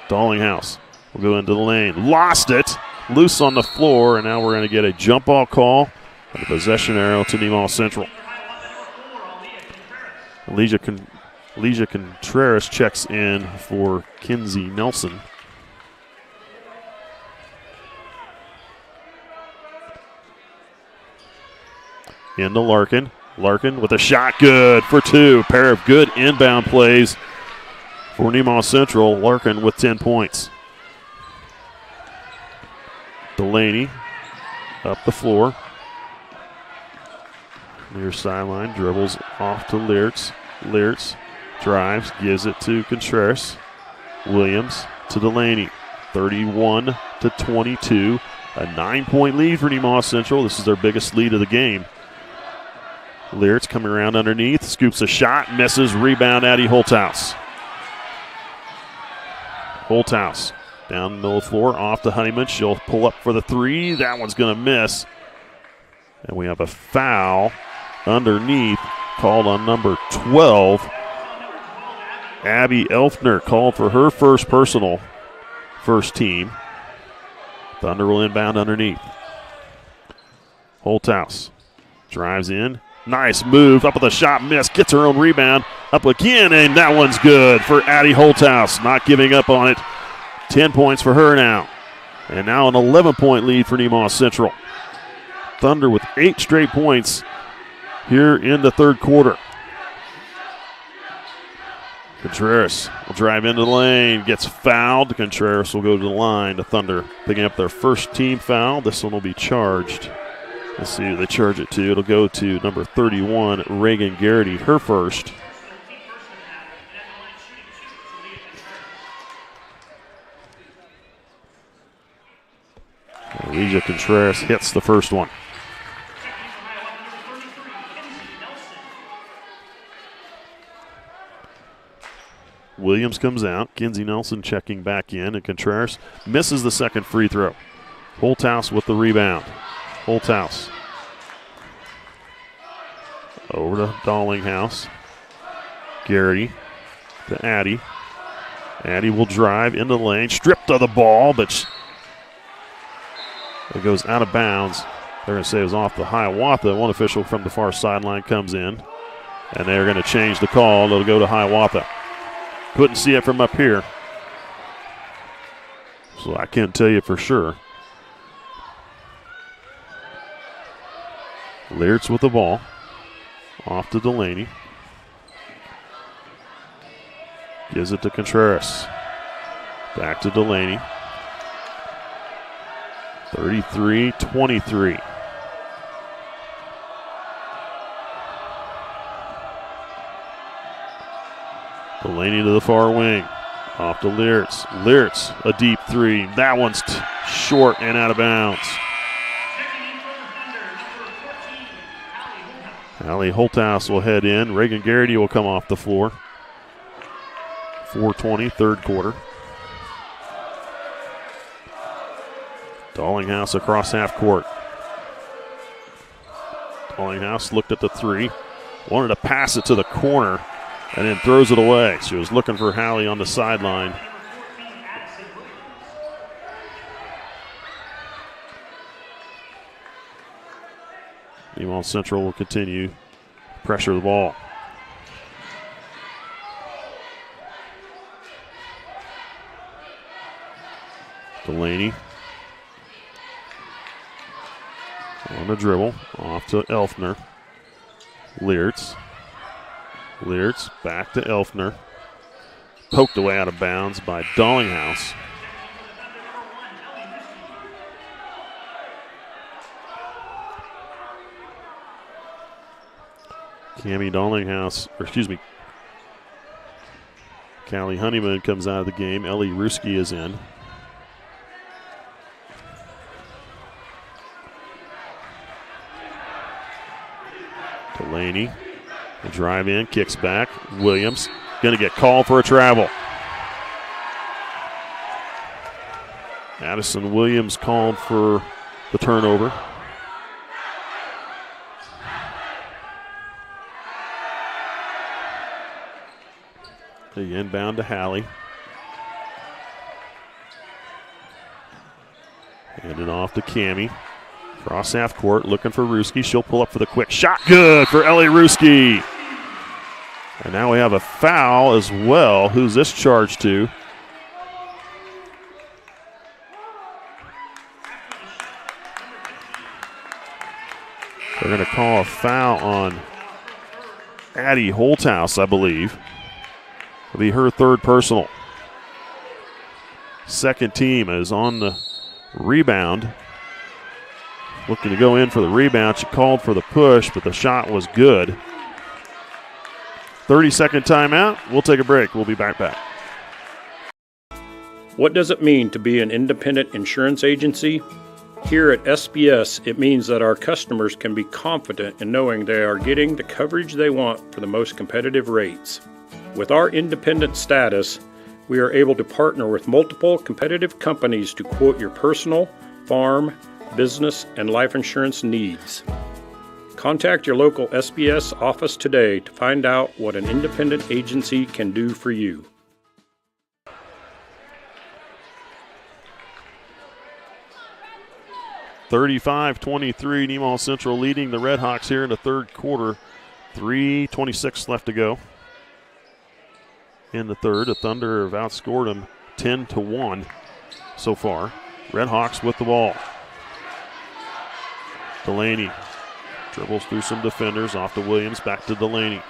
A: Dollinghouse will go into the lane. Lost it. Loose on the floor. And now we're going to get a jump ball call. And a possession arrow to Nemaha Central. Elijah Contreras checks in for Kinsey Nelson. Into Larkin. Larkin with a shot, good for two. Pair of good inbound plays for Nemaha Central. Larkin with 10 points. Delaney up the floor. Near sideline, dribbles off to Leertz. Leertz drives, gives it to Contreras. Williams to Delaney. 31-22. A 9-point lead for Nemaha Central. This is their biggest lead of the game. Leertz coming around underneath, scoops a shot, misses, rebound, Addie Holthouse. Holthouse down the middle of the floor, off to Honeyman. She'll pull up for the three. That one's going to miss. And we have a foul underneath called on number 12. Abby Elfner called for her first personal, first team. Thunder will inbound underneath. Holthouse drives in. Nice move, up with a shot, miss, gets her own rebound, up again, and that one's good for Addie Holthouse. Not giving up on it. 10 points for her now. And now an 11-point lead for Nemaha Central. Thunder with 8 straight points here in the third quarter. Contreras will drive into the lane, gets fouled. Contreras will go to the line. The Thunder picking up their first team foul. This one will be charged. Let's see who they charge it to. It'll go to number 31, Reagan Garrity, her first. Alicia Contreras hits the first one. Williams comes out. Kinsey Nelson checking back in, and Contreras misses the second free throw. Holthouse with the rebound. Holthouse over to Dallinghouse. Garrity to Addie. Addie will drive into the lane, stripped of the ball, but it goes out of bounds. They're going to say it was off the Hiawatha. One official from the far sideline comes in, and they're going to change the call. It'll go to Hiawatha. Couldn't see it from up here, so I can't tell you for sure. Leertz with the ball. Off to Delaney. Gives it to Contreras. Back to Delaney. 33-23. Delaney to the far wing. Off to Leertz. Leertz, a deep three. That one's short and out of bounds. Allie Holthouse will head in. Reagan Garrity will come off the floor. 4:20, third quarter. Dallinghouse across half court. Dallinghouse looked at the three. Wanted to pass it to the corner and then throws it away. She was looking for Hallie on the sideline. Nemaha Central will continue to pressure the ball. Delaney on the dribble, off to Elfner. Leertz. Leertz back to Elfner. Poked away out of bounds by Dallinghouse. Callie Honeyman comes out of the game. Ellie Ruski is in. Delaney will drive in, kicks back. Williams going to get called for a travel. Addison Williams called for the turnover. The inbound to Hallie. Handed off to Cammie. Cross half court, looking for Ruski. She'll pull up for the quick shot. Good for Ellie Ruski. And now we have a foul as well. Who's this charged to? They're going to call a foul on Addie Holthouse, I believe. It'll be her third personal. Second team is on the rebound. Looking to go in for the rebound. She called for the push, but the shot was good. 30-second timeout. We'll take a break. We'll be back.
N: What does it mean to be an independent insurance agency? Here at SBS, it means that our customers can be confident in knowing they are getting the coverage they want for the most competitive rates. With our independent status, we are able to partner with multiple competitive companies to quote your personal, farm, business, and life insurance needs. Contact your local SBS office today to find out what an independent agency can do for you.
A: (35-23), Nemaha Central leading the RedHawks here in the third quarter. 3:26 left to go in the third. The Thunder have outscored them 10-1 so far. RedHawks with the ball. Delaney dribbles through some defenders, off to Williams, back to Delaney.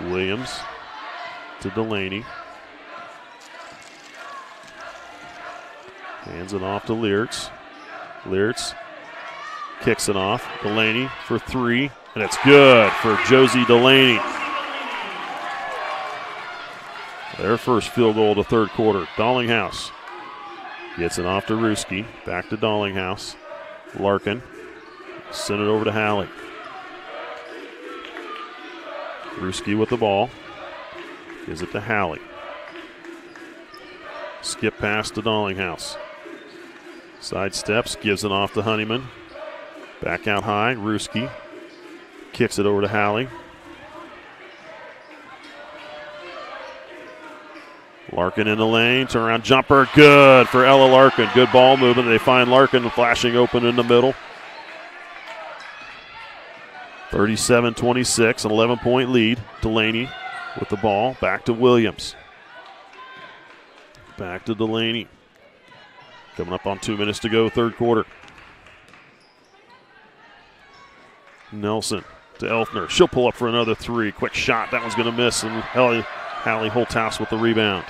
A: Williams to Delaney. Hands it off to Leertz. Leertz kicks it off. Delaney for three, and it's good for Josie Delaney. Their first field goal of the third quarter. Dallinghouse gets it off to Ruski. Back to Dallinghouse. Larkin sent it over to Halley. Ruski with the ball. Gives it to Halley. Skip pass to Dallinghouse. Side steps, gives it off to Honeyman. Back out high, Ruski. Kicks it over to Halley. Larkin in the lane, turnaround jumper, good for Ella Larkin. Good ball movement. They find Larkin flashing open in the middle. 37-26, an 11-point lead. Delaney with the ball, back to Williams. Back to Delaney. Coming up on 2 minutes to go, third quarter. Nelson to Elfner. She'll pull up for another three. Quick shot. That one's going to miss, and Hallie Holthouse with the rebound.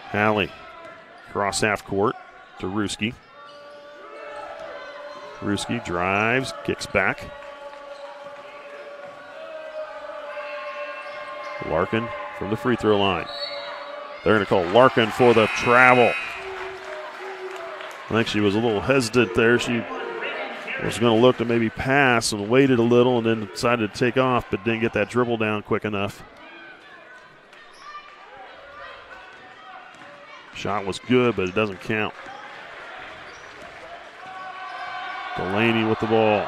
A: Hallie cross half court to Ruski. Ruski drives, kicks back. Larkin from the free throw line. They're going to call Larkin for the travel. I think she was a little hesitant there. She was going to look to maybe pass and waited a little and then decided to take off, but didn't get that dribble down quick enough. Shot was good, but it doesn't count. Delaney with the ball.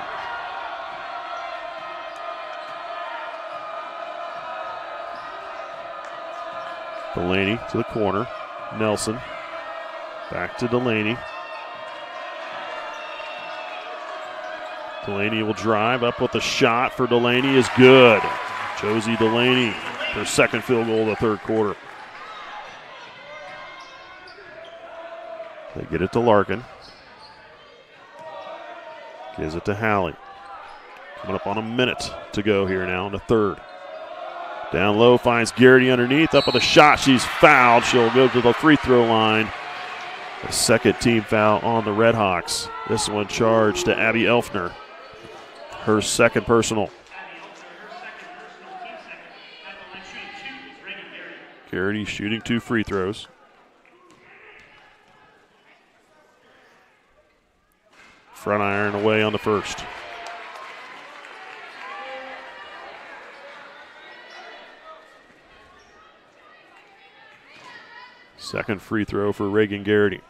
A: Delaney to the corner. Nelson. Back to Delaney. Delaney will drive up with the shot for Delaney is good. Josie Delaney, her second field goal of the third quarter. They get it to Larkin. Gives it to Hallie. Coming up on a minute to go here now in the third. Down low, finds Garrity underneath. Up with a shot, she's fouled. She'll go to the free throw line. A second team foul on the RedHawks. This one charged to Abby Elfner. Her second personal. Garrity shooting 2 free throws. Front iron away on the first. Second free throw for Reagan Garrity.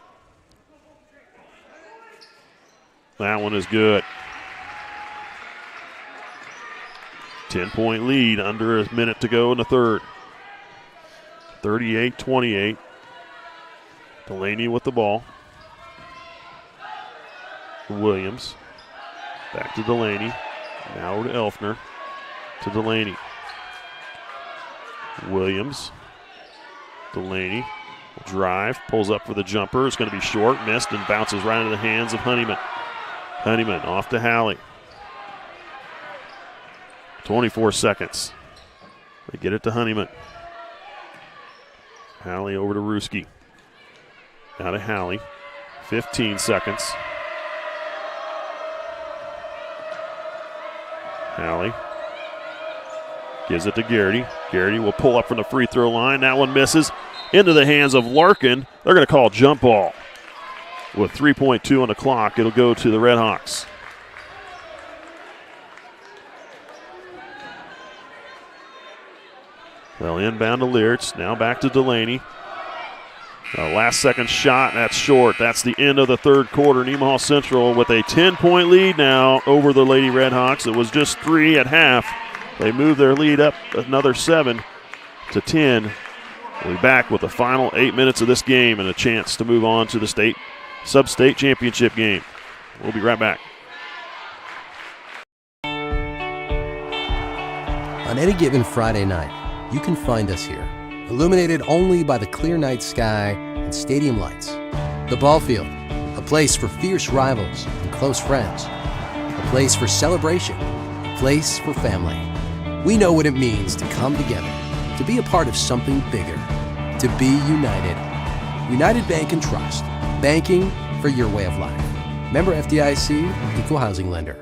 A: That one is good. 10-point lead, under a minute to go in the third. 38-28. Delaney with the ball. Williams. Back to Delaney. Now to Elfner. To Delaney. Williams. Delaney. Drive. Pulls up for the jumper. It's going to be short. Missed and bounces right into the hands of Honeyman. Honeyman off to Halley. 24 seconds. They get it to Honeyman. Halley over to Ruski. Now to Halley. 15 seconds. Halley gives it to Garrity. Garrity will pull up from the free throw line. That one misses. Into the hands of Larkin. They're going to call jump ball. With 3.2 on the clock, it'll go to the RedHawks. They'll inbound to Leertz. Now back to Delaney. Last second shot, that's short. That's the end of the third quarter. Nemaha Central with a 10-point lead now over the Lady RedHawks. It was just 3 at half. They moved their lead up another 7 to 10. We'll be back with the final 8 minutes of this game and a chance to move on to the SubState championship game. We'll be right back.
O: On any given Friday night, you can find us here, illuminated only by the clear night sky and stadium lights. The ball field, a place for fierce rivals and close friends. A place for celebration, a place for family. We know what it means to come together, to be a part of something bigger, to be united. United Bank and Trust, banking for your way of life. Member FDIC, Equal Housing Lender.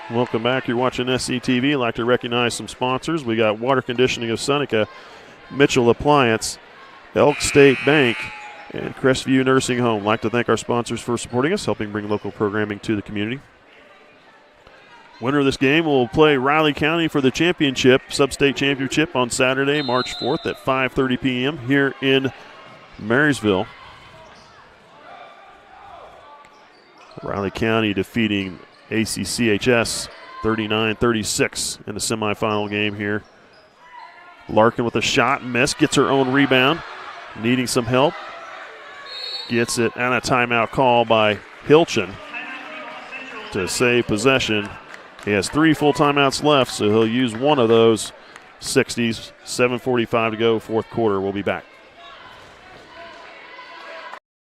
A: Welcome back. You're watching SCTV. I'd like to recognize some sponsors. We got Water Conditioning of Seneca, Mitchell Appliance, Elk State Bank, and Crestview Nursing Home. I'd like to thank our sponsors for supporting us, helping bring local programming to the community. Winner of this game will play Riley County for the championship, SubState championship, on Saturday, March 4th at 5:30 p.m. here in Marysville. Riley County defeating ACCHS 39-36 in the semifinal game here. Larkin with a shot, missed, gets her own rebound, needing some help. Gets it and a timeout call by Hilchin to save possession. He has 3 full timeouts left, so he'll use one of those. 60s, 7:45 to go, fourth quarter. We'll be back.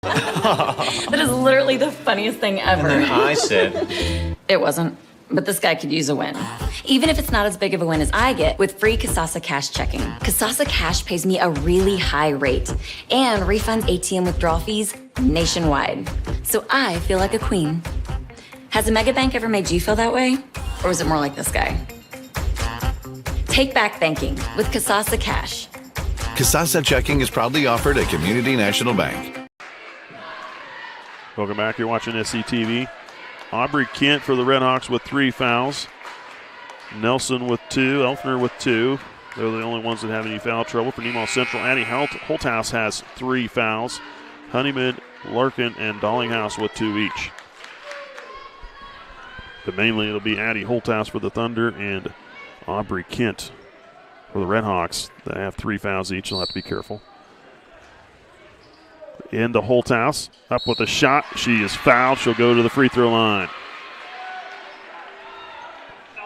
P: That is literally the funniest thing ever.
Q: And then I said,
P: It wasn't, but this guy could use a win. Even if it's not as big of a win as I get with free Kasasa Cash checking. Kasasa Cash pays me a really high rate and refunds ATM withdrawal fees nationwide. So I feel like a queen. Has a mega bank ever made you feel that way? Or was it more like this guy? Take back banking with Kasasa Cash.
R: Kasasa Checking is proudly offered at Community National Bank.
A: Welcome back. You're watching SCTV. Aubrey Kent for the RedHawks with 3 fouls. Nelson with 2. Elfner with 2. They're the only ones that have any foul trouble. For Nemaha Central, Addie Holthouse has 3 fouls. Honeyman, Larkin, and Dollinghouse with 2 each. But mainly it'll be Addie Holthouse for the Thunder and Aubrey Kent for the RedHawks. They have 3 fouls each. They'll have to be careful. Into Holthouse, up with a shot. She is fouled. She'll go to the free throw line.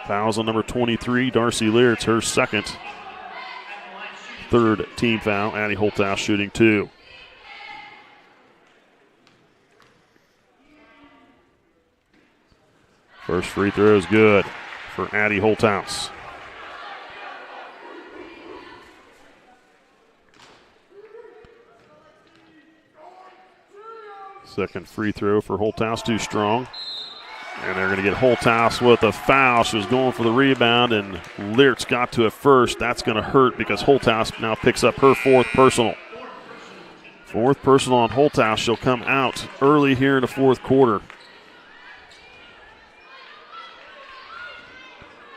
A: Fouls on number 23, Darcy Leertz, her second. Third team foul. Addie Holthouse shooting 2. First free throw is good for Addie Holthouse. Second free throw for Holthouse, too strong. And they're going to get Holthouse with a foul. She was going for the rebound, and Leertz got to it first. That's going to hurt because Holthouse now picks up her 4th personal. 4th personal on Holthouse. She'll come out early here in the 4th quarter.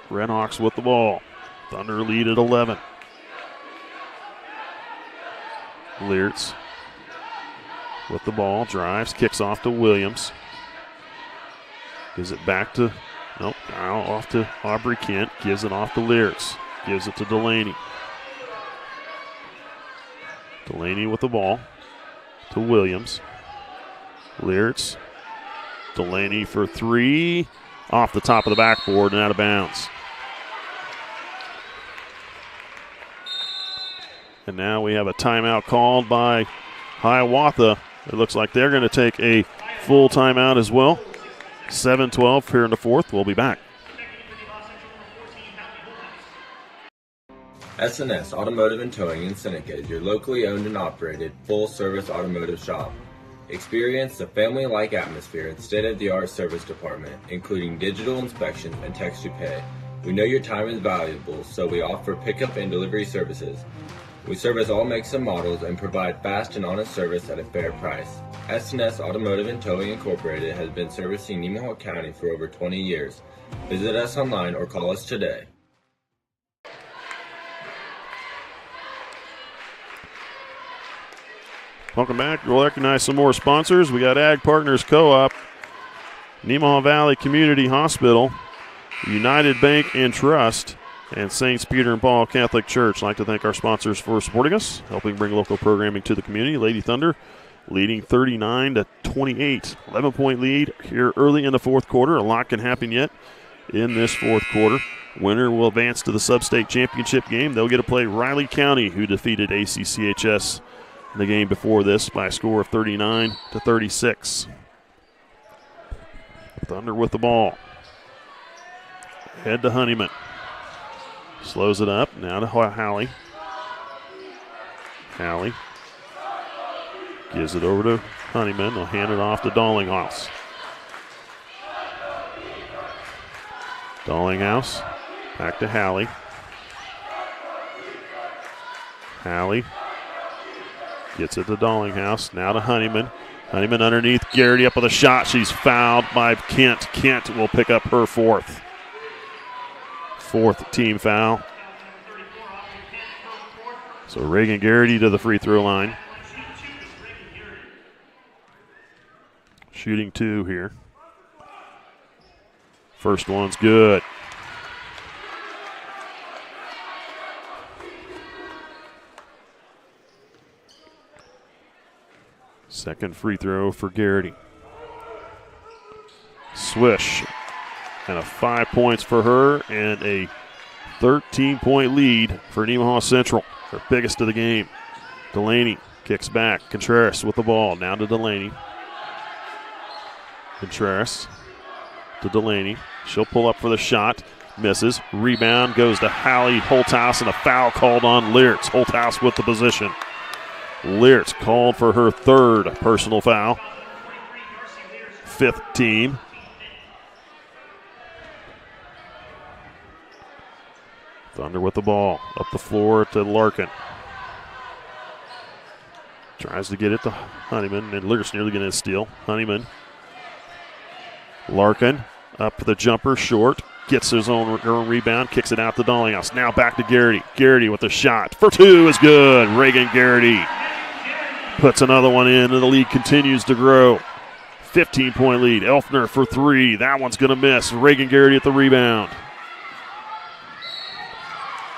A: RedHawks with the ball. Thunder lead at 11. Leertz with the ball, drives, kicks off to Williams. Gives it back to, off to Aubrey Kent. Gives it off to Leertz. Gives it to Delaney. Delaney with the ball to Williams. Leertz. Delaney for 3. Off the top of the backboard and out of bounds. And now we have a timeout called by Hiawatha. It looks like they're going to take a full timeout as well. 7-12 here in the fourth. We'll be back.
F: S&S Automotive and Towing in Seneca is your locally owned and operated full-service automotive shop. Experience the family-like atmosphere and state-of-the-art service department, including digital inspections and text-to-pay. We know your time is valuable, so we offer pickup and delivery services. We service all makes and models and provide fast and honest service at a fair price. S&S Automotive and Towing Incorporated has been servicing Nemaha County for over 20 years. Visit us online or call us today.
A: Welcome back. We'll recognize some more sponsors. We got Ag Partners Co-op, Nemaha Valley Community Hospital, United Bank and Trust, and Saints Peter and Paul Catholic Church. I'd like to thank our sponsors for supporting us, helping bring local programming to the community. Lady Thunder leading 39-28. 11-point lead here early in the fourth quarter. A lot can happen yet in this fourth quarter. Winner will advance to the Sub-State Championship game. They'll get to play Riley County, who defeated ACCHS in the game before this by a score of 39-36. Thunder with the ball. Head to Honeyman. Slows it up. Now to Halley. Halley gives it over to Honeyman. They'll hand it off to Dallinghouse. Dallinghouse back to Halley. Halley gets it to Dallinghouse. Now to Honeyman. Honeyman underneath. Garrity up with a shot. She's fouled by Kent. Kent will pick up her fourth. Fourth team foul. So Reagan Garrity to the free throw line. Shooting two here. First one's good. Second free throw for Garrity. Swish. And a 5 points for her and a 13-point lead for Nemaha Central, their biggest of the game. Delaney kicks back. Contreras with the ball. Now to Delaney. Contreras to Delaney. She'll pull up for the shot. Misses. Rebound goes to Halley Holthouse and a foul called on Leertz. Holthouse with the position. Leertz called for her third personal foul. Fifth team. Thunder with the ball. Up the floor to Larkin. Tries to get it to Honeyman, and Leertz nearly getting a steal. Honeyman. Larkin up the jumper, short. Gets his own rebound, kicks it out to Dallinghouse. Now back to Garrity. Garrity with a shot. For two is good. Reagan Garrity puts another one in, and the lead continues to grow. 15-point lead. Elfner for three. That one's going to miss. Reagan Garrity at the rebound.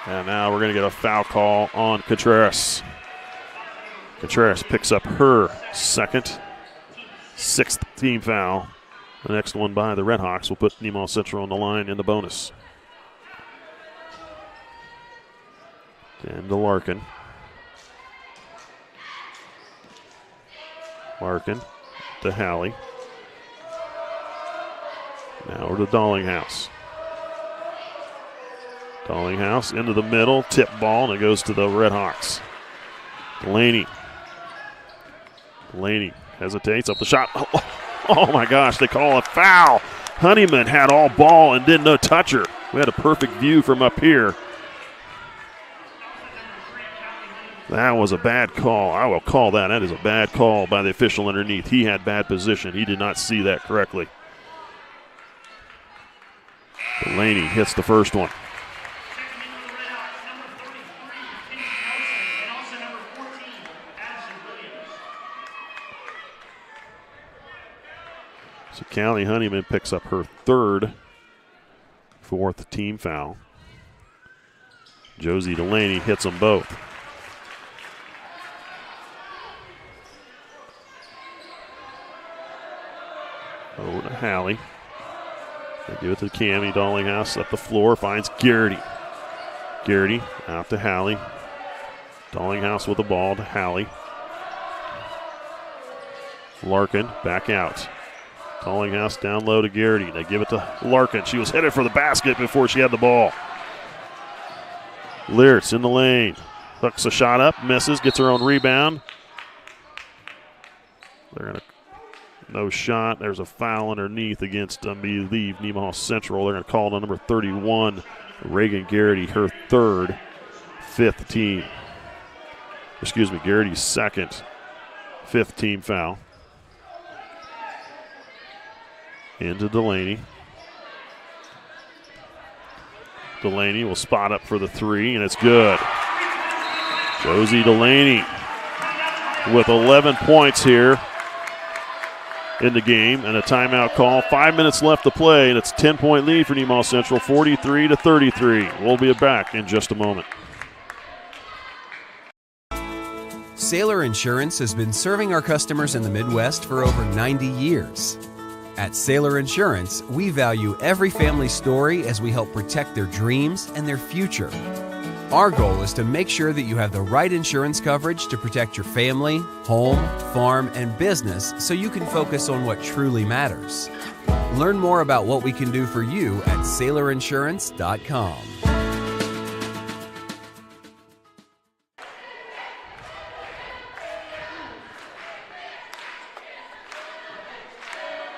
A: And now we're going to get a foul call on Contreras. Contreras picks up her sixth team foul. The next one by the RedHawks will put Nemaha Central on the line in the bonus. And to Larkin. Larkin to Halley. Now over to Dallinghouse. Dallinghouse into the middle, tip ball, and it goes to the RedHawks. Delaney. Delaney hesitates up the shot. Oh my gosh, they call a foul. Honeyman had all ball and did no touch her. We had a perfect view from up here. That was a bad call. I will call that. That is a bad call by the official underneath. He had bad position. He did not see that correctly. Delaney hits the first one. So Callie Honeyman picks up her fourth team foul. Josie Delaney hits them both. Over to Halley. They give it to Cammie Dallinghouse up the floor, finds Garrity. Garrity out to Halley. Dallinghouse with the ball to Hallie. Larkin back out. Dallinghouse down low to Garrity. They give it to Larkin. She was headed for the basket before she had the ball. Leertz in the lane. Hooks a shot up, misses, gets her own rebound. They're going to, no shot. There's a foul underneath against, I believe, Nemaha Central. They're going to call it on number 31, Reagan Garrity, her third, fifth team. Excuse me, Garrity's second, fifth team foul. Into Delaney. Delaney will spot up for the three, and it's good. Josie Delaney with 11 points here in the game, and a timeout call. 5 minutes left to play, and it's a 10-point lead for Nemaha Central, 43-33. We'll be back in just a moment.
E: Sailor Insurance has been serving our customers in the Midwest for over 90 years. At Sailor Insurance, we value every family story as we help protect their dreams and their future. Our goal is to make sure that you have the right insurance coverage to protect your family, home, farm, and business so you can focus on what truly matters. Learn more about what we can do for you at SailorInsurance.com.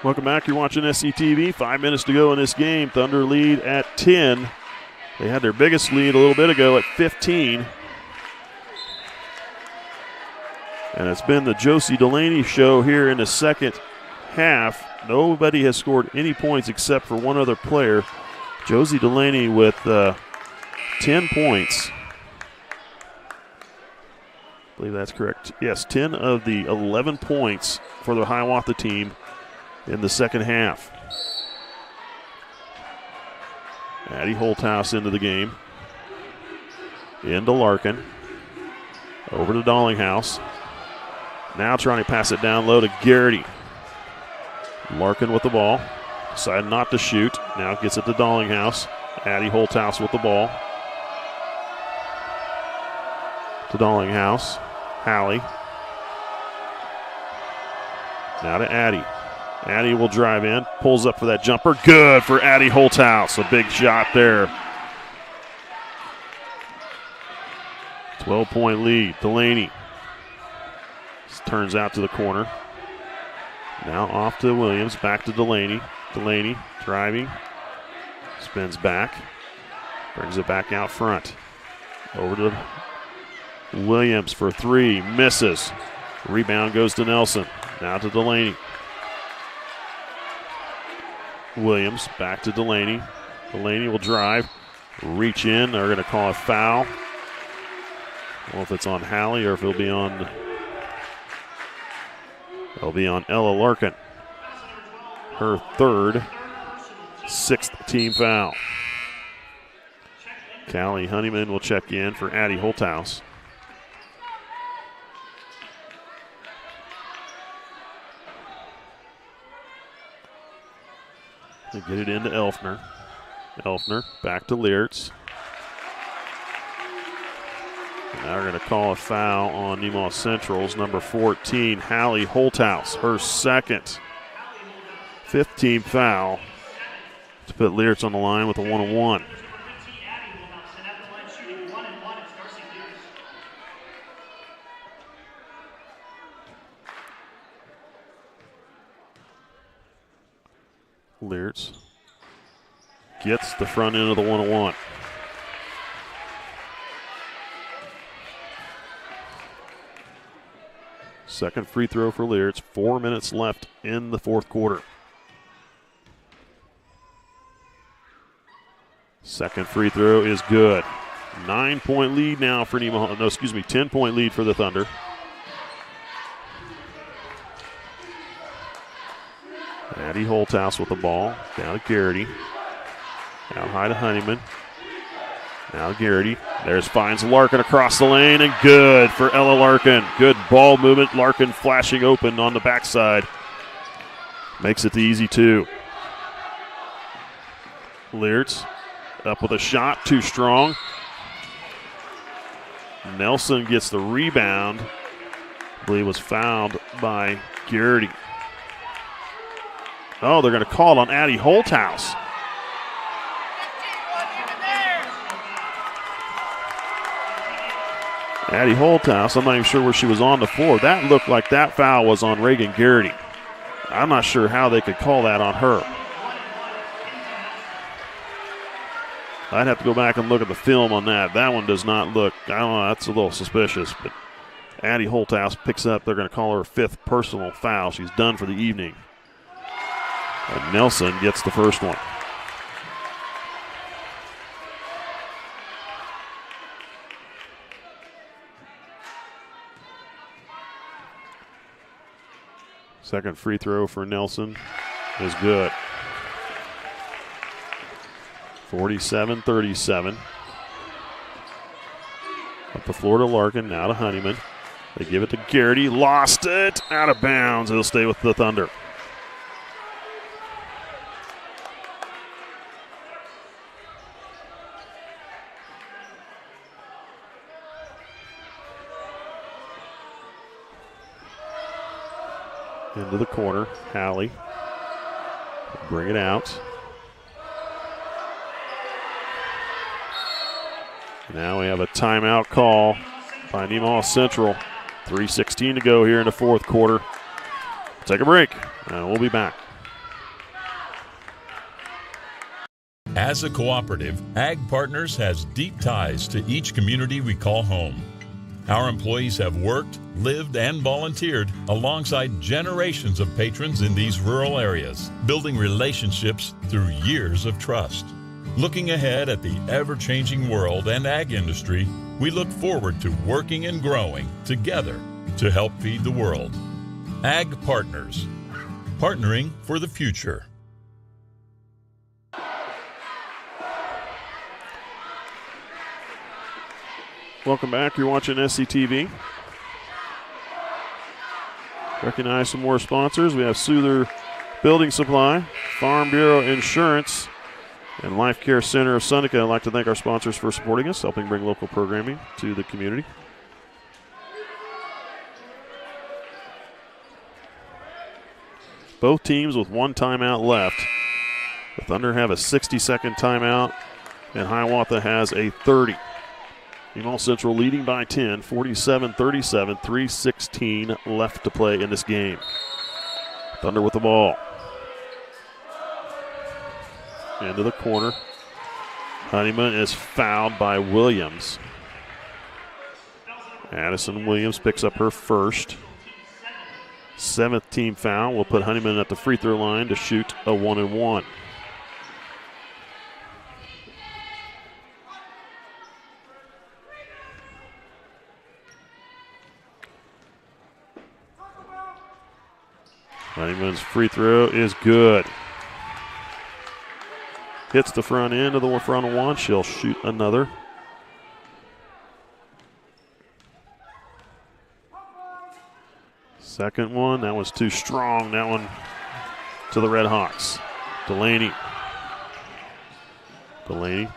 A: Welcome back. You're watching SCTV. 5 minutes to go in this game. Thunder lead at 10. They had their biggest lead a little bit ago at 15. And it's been the Josie Delaney show here in the second half. Nobody has scored any points except for one other player. Josie Delaney with 10 points. I believe that's correct. Yes, 10 of the 11 points for the Hiawatha team in the second half. Addie Holthouse into the game. Into Larkin. Over to Dallinghouse. Now trying to pass it down low to Garrity. Larkin with the ball. Decided not to shoot. Now gets it to Dallinghouse. Addie Holthouse with the ball. To Dallinghouse. Hallie. Now to Addie. Addie will drive in, pulls up for that jumper. Good for Addie Holthouse. A big shot there. 12-point lead. Delaney turns out to the corner. Now off to Williams. Back to Delaney. Delaney driving. Spins back. Brings it back out front. Over to Williams for three. Misses. Rebound goes to Nelson. Now to Delaney. Williams back to Delaney. Delaney will drive, reach in. They're going to call a foul. I don't know if it's on Hallie or if it'll be on Ella Larkin. Her third, sixth team foul. Callie Honeyman will check in for Addie Holthouse. They get it into Elfner. Elfner back to Leertz. And now we're going to call a foul on Nemaha Central's number 14, Hallie Holthouse, her second, fifth team foul to put Leertz on the line with a 1-on-1. Leertz gets the front end of the 1-on-1. Second free throw for Leertz. 4 minutes left in the fourth quarter. Second free throw is good. 9-point lead now for Nemaha. No, excuse me, 10-point lead for the Thunder. Addie Holthouse with the ball. Down to Garrity. Out high to Honeyman. Now Garrity. There's finds Larkin across the lane, and good for Ella Larkin. Good ball movement. Larkin flashing open on the backside. Makes it the easy two. Leertz up with a shot. Too strong. Nelson gets the rebound. I believe was fouled by Garrity. Oh, they're going to call it on Addie Holthouse. Addie Holthouse, I'm not even sure where she was on the floor. That looked like that foul was on Reagan Garrity. I'm not sure how they could call that on her. I'd have to go back and look at the film on that. That one does not look, I don't know, that's a little suspicious. But Addie Holthouse picks up, they're going to call her 5th personal foul. She's done for the evening. And Nelson gets the first one. Second free throw for Nelson is good. 47-37. Up the floor to Larkin, now to Honeyman. They give it to Garrity, lost it, out of bounds. It'll stay with the Thunder. Into the corner, Halley. Bring it out. Now we have a timeout call by Nemaha Central. 3:16 to go here in the fourth quarter. Take a break, and we'll be back.
S: As a cooperative, Ag Partners has deep ties to each community we call home. Our employees have worked, lived, and volunteered alongside generations of patrons in these rural areas, building relationships through years of trust. Looking ahead at the ever-changing world and ag industry, we look forward to working and growing together to help feed the world. Ag Partners, partnering for the future.
A: Welcome back. You're watching SCTV. Recognize some more sponsors. We have Souther Building Supply, Farm Bureau Insurance, and Life Care Center of Seneca. I'd like to thank our sponsors for supporting us, helping bring local programming to the community. Both teams with one timeout left. The Thunder have a 60-second timeout, and Hiawatha has a 30. Nemaha Central leading by 10, 47-37, 3:16 left to play in this game. Thunder with the ball. Into the corner. Honeyman is fouled by Williams. Addison Williams picks up her first. 7th team foul will put Honeyman at the free throw line to shoot a 1-and-1. Honeyman's free throw is good. Hits the front end of the front one. She'll shoot another. Second one, that was too strong. That one to the RedHawks. Delaney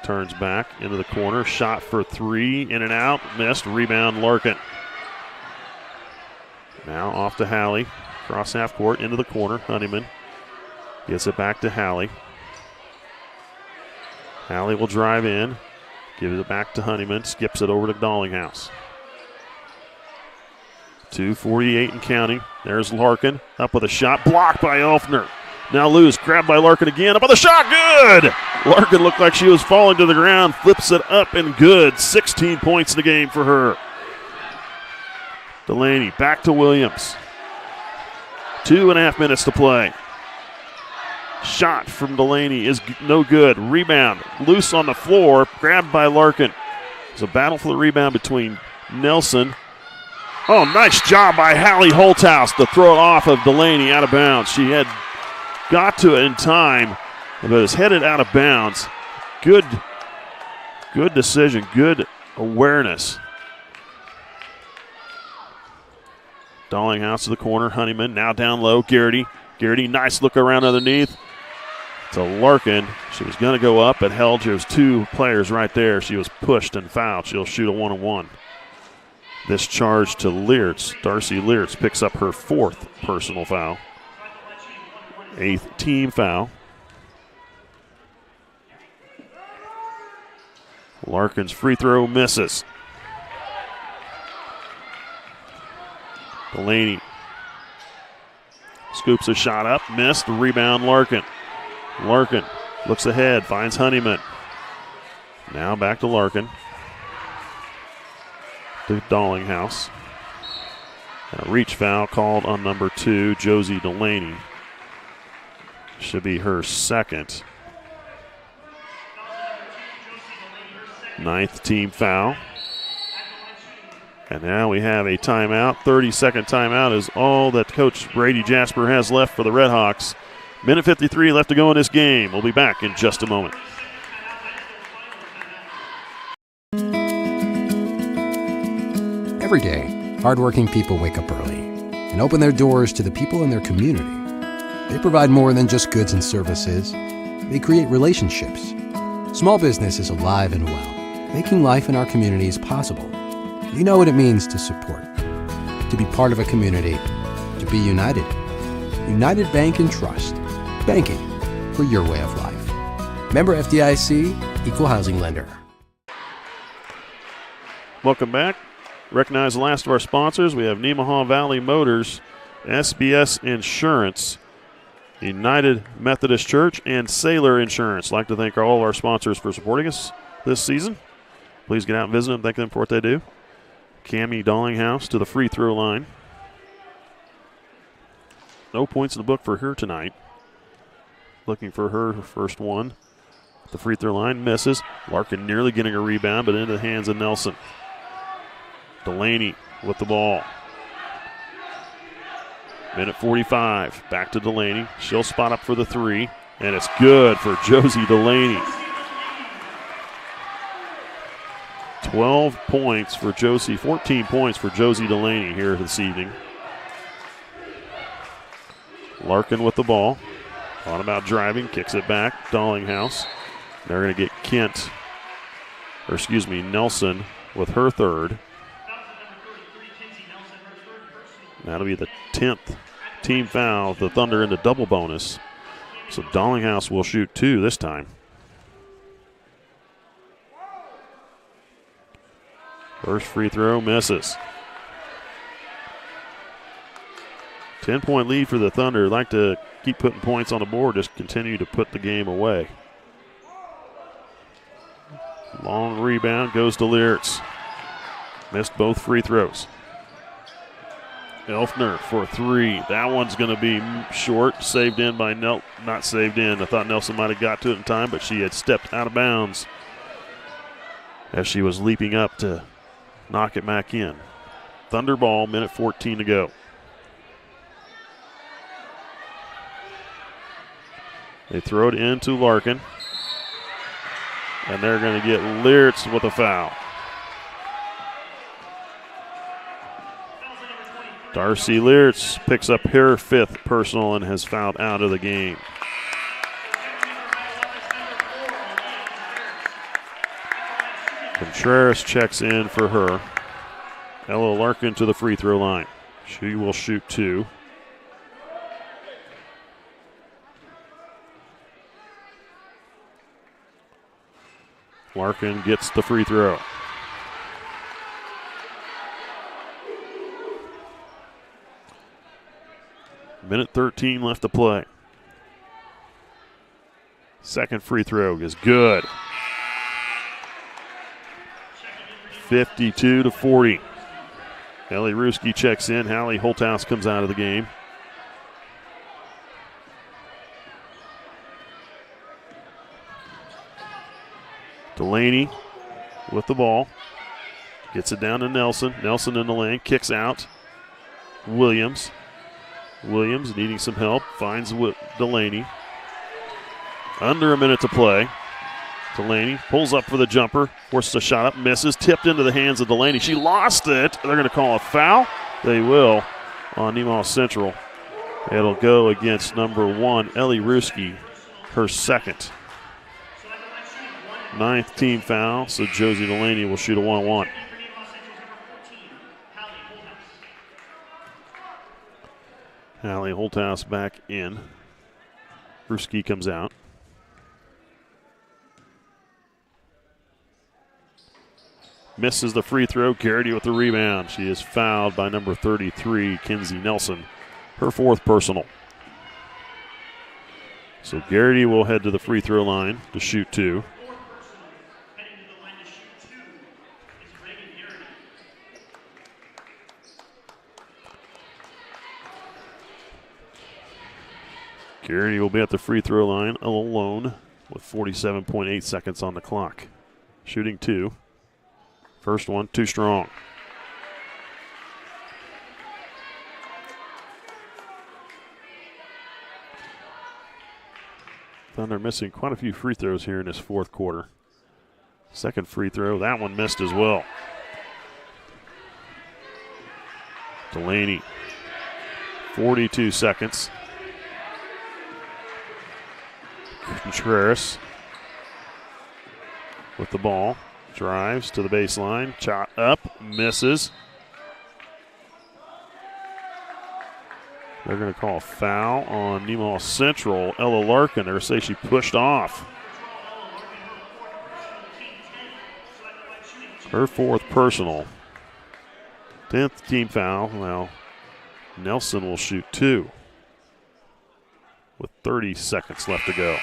A: turns back into the corner. Shot for 3, in and out. Missed. Rebound Larkin. Now off to Halley. Cross half court into the corner. Honeyman gets it back to Halley. Halley will drive in. Gives it back to Honeyman. Skips it over to Dollinghouse. 2:48 and counting. There's Larkin up with a shot. Blocked by Elfner. Now loose. Grabbed by Larkin again. Up with a shot. Good! Larkin looked like she was falling to the ground. Flips it up and good. 16 points in the game for her. Delaney back to Williams. 2.5 minutes to play. Shot from Delaney is no good. Rebound. Loose on the floor. Grabbed by Larkin. It's a battle for the rebound between Nelson. Oh, nice job by Hallie Holthouse to throw it off of Delaney out of bounds. She had got to it in time, but is headed out of bounds. Good decision. Good awareness. Dollinghouse to the corner. Honeyman now down low. Garrity, nice look around underneath to Larkin. She was going to go up, but held. There's 2 players right there. She was pushed and fouled. She'll shoot a 1-on-1. this charge to Leertz. Darcy Leertz picks up her 4th personal foul. 8th team foul. Larkin's free throw misses. Delaney scoops a shot up, missed. Rebound Larkin. Larkin looks ahead, finds Honeyman. Now back to Larkin. To Dallinghouse. A reach foul called on number 2, Josie Delaney. Should be her 2nd. 9th team foul. And now we have a timeout. 30-second timeout is all that Coach Brady Jasper has left for the RedHawks. Minute 53 left to go in this game. We'll be back in just a moment.
O: Every day, hardworking people wake up early and open their doors to the people in their community. They provide more than just goods and services. They create relationships. Small business is alive and well, making life in our communities possible. You know what it means to support, to be part of a community, to be united. United Bank and Trust. Banking for your way of life. Member FDIC, Equal Housing Lender.
A: Welcome back. Recognize the last of our sponsors. We have Nemaha Valley Motors, SBS Insurance, United Methodist Church, and Sailor Insurance. I'd like to thank all of our sponsors for supporting us this season. Please get out and visit them. Thank them for what they do. Cammie Dallinghouse to the free throw line. No points in the book for her tonight. Looking for her first one. The free throw line misses. Larkin nearly getting a rebound, but into the hands of Nelson. Delaney with the ball. Minute 45. Back to Delaney. She'll spot up for the 3, and it's good for Josie Delaney. 12 points for Josie, 14 points for Josie Delaney here this evening. Larkin with the ball. Thought about driving, kicks it back. Dallinghouse. They're going to get Nelson with her 3rd. That'll be the 10th team foul. The Thunder into double bonus. So Dallinghouse will shoot 2 this time. First free throw misses. 10-point lead for the Thunder. Like to keep putting points on the board, just continue to put the game away. Long rebound goes to Leertz. Missed both free throws. Elfner for 3. That one's going to be short. Saved in by not saved in. I thought Nelson might have got to it in time, but she had stepped out of bounds as she was leaping up to knock it back in. Thunder ball, minute 14 to go. They throw it into Larkin. And they're going to get Leertz with a foul. Darcy Leertz picks up her 5th personal and has fouled out of the game. Contreras checks in for her. Ella Larkin to the free throw line. She will shoot 2. Larkin gets the free throw. Minute 13 left to play. Second free throw is good. 52-40. Ellie Ruski checks in. Hallie Holthouse comes out of the game. Delaney with the ball. Gets it down to Nelson. Nelson in the lane. Kicks out. Williams needing some help. Finds Delaney. Under a minute to play. Delaney pulls up for the jumper. Forces a shot up. Misses. Tipped into the hands of Delaney. She lost it. They're going to call a foul. They will on Nemaha Central. It'll go against number 1, Ellie Ruski, her 2nd. 9th team foul, so Josie Delaney will shoot a 1-1. Hallie Holthouse back in. Ruski comes out. Misses the free throw. Garrity with the rebound. She is fouled by number 33, Kinsey Nelson. Her fourth personal. So Garrity will head to the free throw line to shoot 2. Garrity will be at the free throw line alone with 47.8 seconds on the clock. Shooting 2. First one, too strong. Thunder missing quite a few free throws here in this fourth quarter. Second free throw, that one missed as well. Delaney, 42 seconds. Contreras with the ball. Drives to the baseline. Shot up. Misses. They're going to call a foul on Nemaha Central. Ella Larkin. They're going to say she pushed off. Her fourth personal. 10th team foul. Now Nelson will shoot 2 with 30 seconds left to go.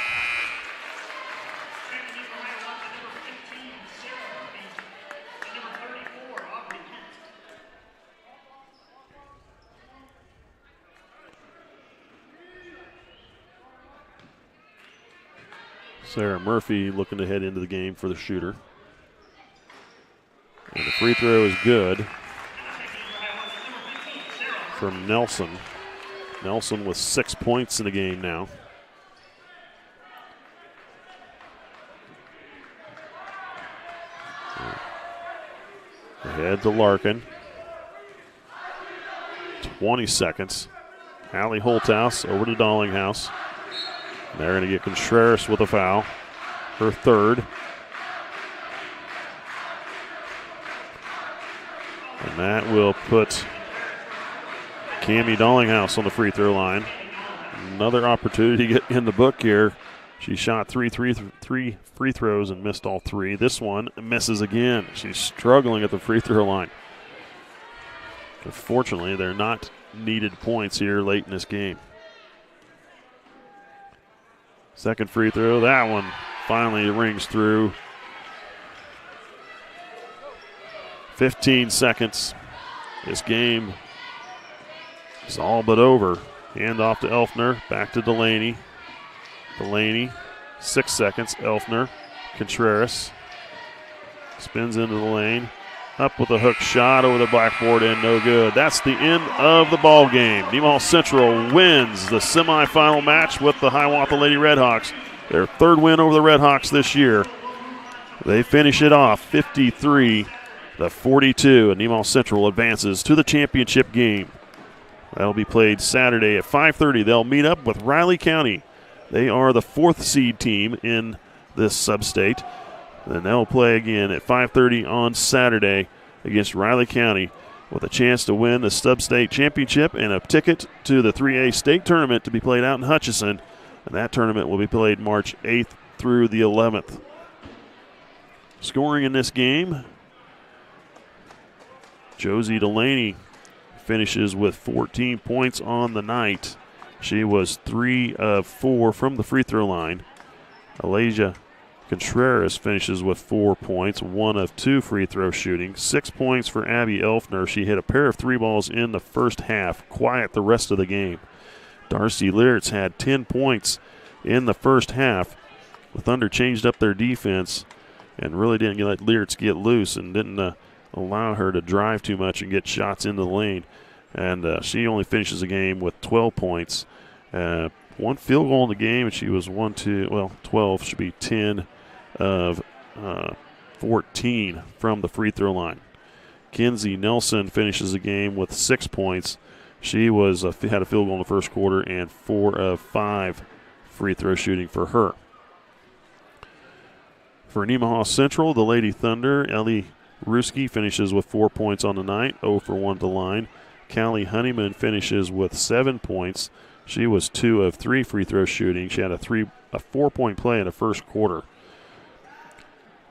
A: Sarah Murphy looking to head into the game for the shooter. And the free throw is good from Nelson. Nelson with 6 points in the game now. Ahead to Larkin. 20 seconds. Hallie Holthouse over to Dollinghouse. They're going to get Contreras with a foul. Her third. And that will put Cammie Dollinghouse on the free throw line. Another opportunity to get in the book here. She shot three free throws and missed all 3. This one misses again. She's struggling at the free throw line. Unfortunately, they're not needed points here late in this game. Second free throw, that one finally rings through. 15 seconds. This game is all but over. Hand off to Elfner, back to Delaney. Delaney, 6 seconds. Elfner, Contreras. Spins into the lane. Up with a hook shot over the backboard and no good. That's the end of the ball game. Nemaha Central wins the semifinal match with the Hiawatha Lady RedHawks. Their third win over the RedHawks this year. They finish it off 53-42, and Nemaha Central advances to the championship game. That'll be played Saturday at 5:30. They'll meet up with Riley County. They are the 4th seed team in this sub-state. And they'll play again at 5:30 on Saturday against Riley County with a chance to win the sub-state championship and a ticket to the 3A state tournament to be played out in Hutchinson. And that tournament will be played March 8th through the 11th. Scoring in this game, Josie Delaney finishes with 14 points on the night. She was 3 of 4 from the free throw line. Alasia Contreras finishes with 4 points, 1 of 2 free throw shooting. 6 points for Abby Elfner. She hit a pair of 3 balls in the first half, quiet the rest of the game. Darcy Liertz had 10 points in the first half. The Thunder changed up their defense and really didn't let Liertz get loose and didn't allow her to drive too much and get shots into the lane. And she only finishes the game with 12 points. 1 field goal in the game, and she was 12, should be 10 of 14 from the free throw line. Kinsey Nelson finishes the game with 6 points. She had a field goal in the first quarter and 4 of 5 free throw shooting for her. For Nemaha Central, the Lady Thunder, Ellie Ruski finishes with 4 points on the night, 0 for 1 to line. Callie Honeyman finishes with 7 points. She was 2 of 3 free throw shooting. She had a 4-point play in the first quarter.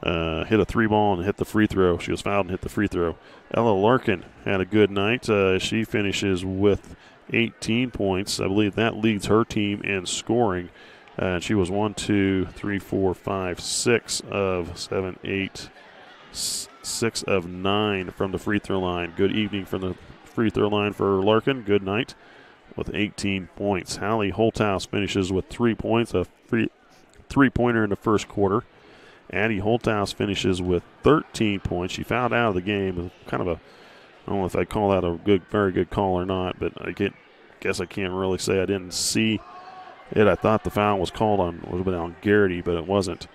A: Hit a 3-ball and hit the free throw. She was fouled and hit the free throw. Ella Larkin had a good night. She finishes with 18 points. I believe that leads her team in scoring. She was 6 of 9 from the free throw line. Good evening from the free throw line for Larkin. Good night with 18 points. Hallie Holthouse finishes with 3 points, a three-pointer in the first quarter. Addie Holthouse finishes with 13 points. She fouled out of the game. Kind of I don't know if I call that a very good call or not, but I guess I can't really say I didn't see it. I thought the foul was called on Garrity, but it wasn't.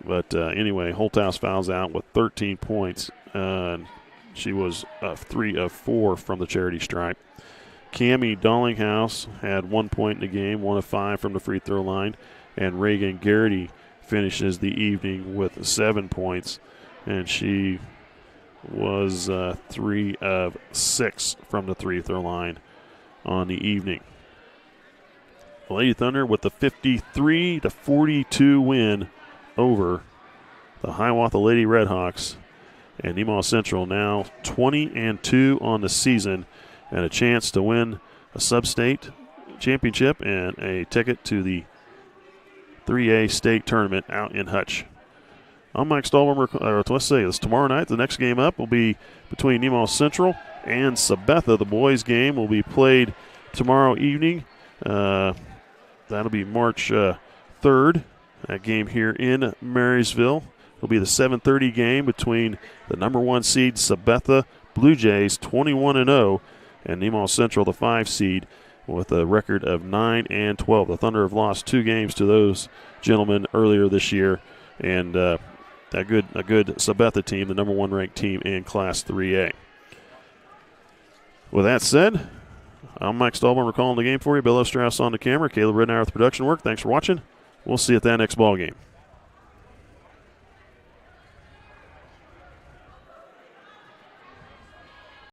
A: But anyway, Holthouse fouls out with 13 points. She was 3 of 4 from the charity stripe. Cammie Dollinghouse had 1 point in the game, 1 of 5 from the free throw line. And Reagan Garrity finishes the evening with 7 points. And she was 3 of 6 from the free throw line on the evening. Lady Thunder with the 53-42 win over the Hiawatha Lady RedHawks. And Nemaha Central now 20-2 on the season and a chance to win a SubState championship and a ticket to the 3A state tournament out in Hutch. I'm Mike Stallberg. Let's say this tomorrow night. The next game up will be between Nemaha Central and Sabetha. The boys' game will be played tomorrow evening. That'll be March 3rd. That game here in Marysville. It'll be the 7:30 game between the number 1 seed Sabetha Blue Jays, 21-0, and Nemaha Central, the 5 seed, with a record of 9-12. The Thunder have lost 2 games to those gentlemen earlier this year, and a good Sabetha team, the number 1 ranked team in Class 3A. With that said, I'm Mike Stallborn. We're calling the game for you. Bill Ostrauss on the camera. Caleb Ridnour with production work. Thanks for watching. We'll see you at that next ball game.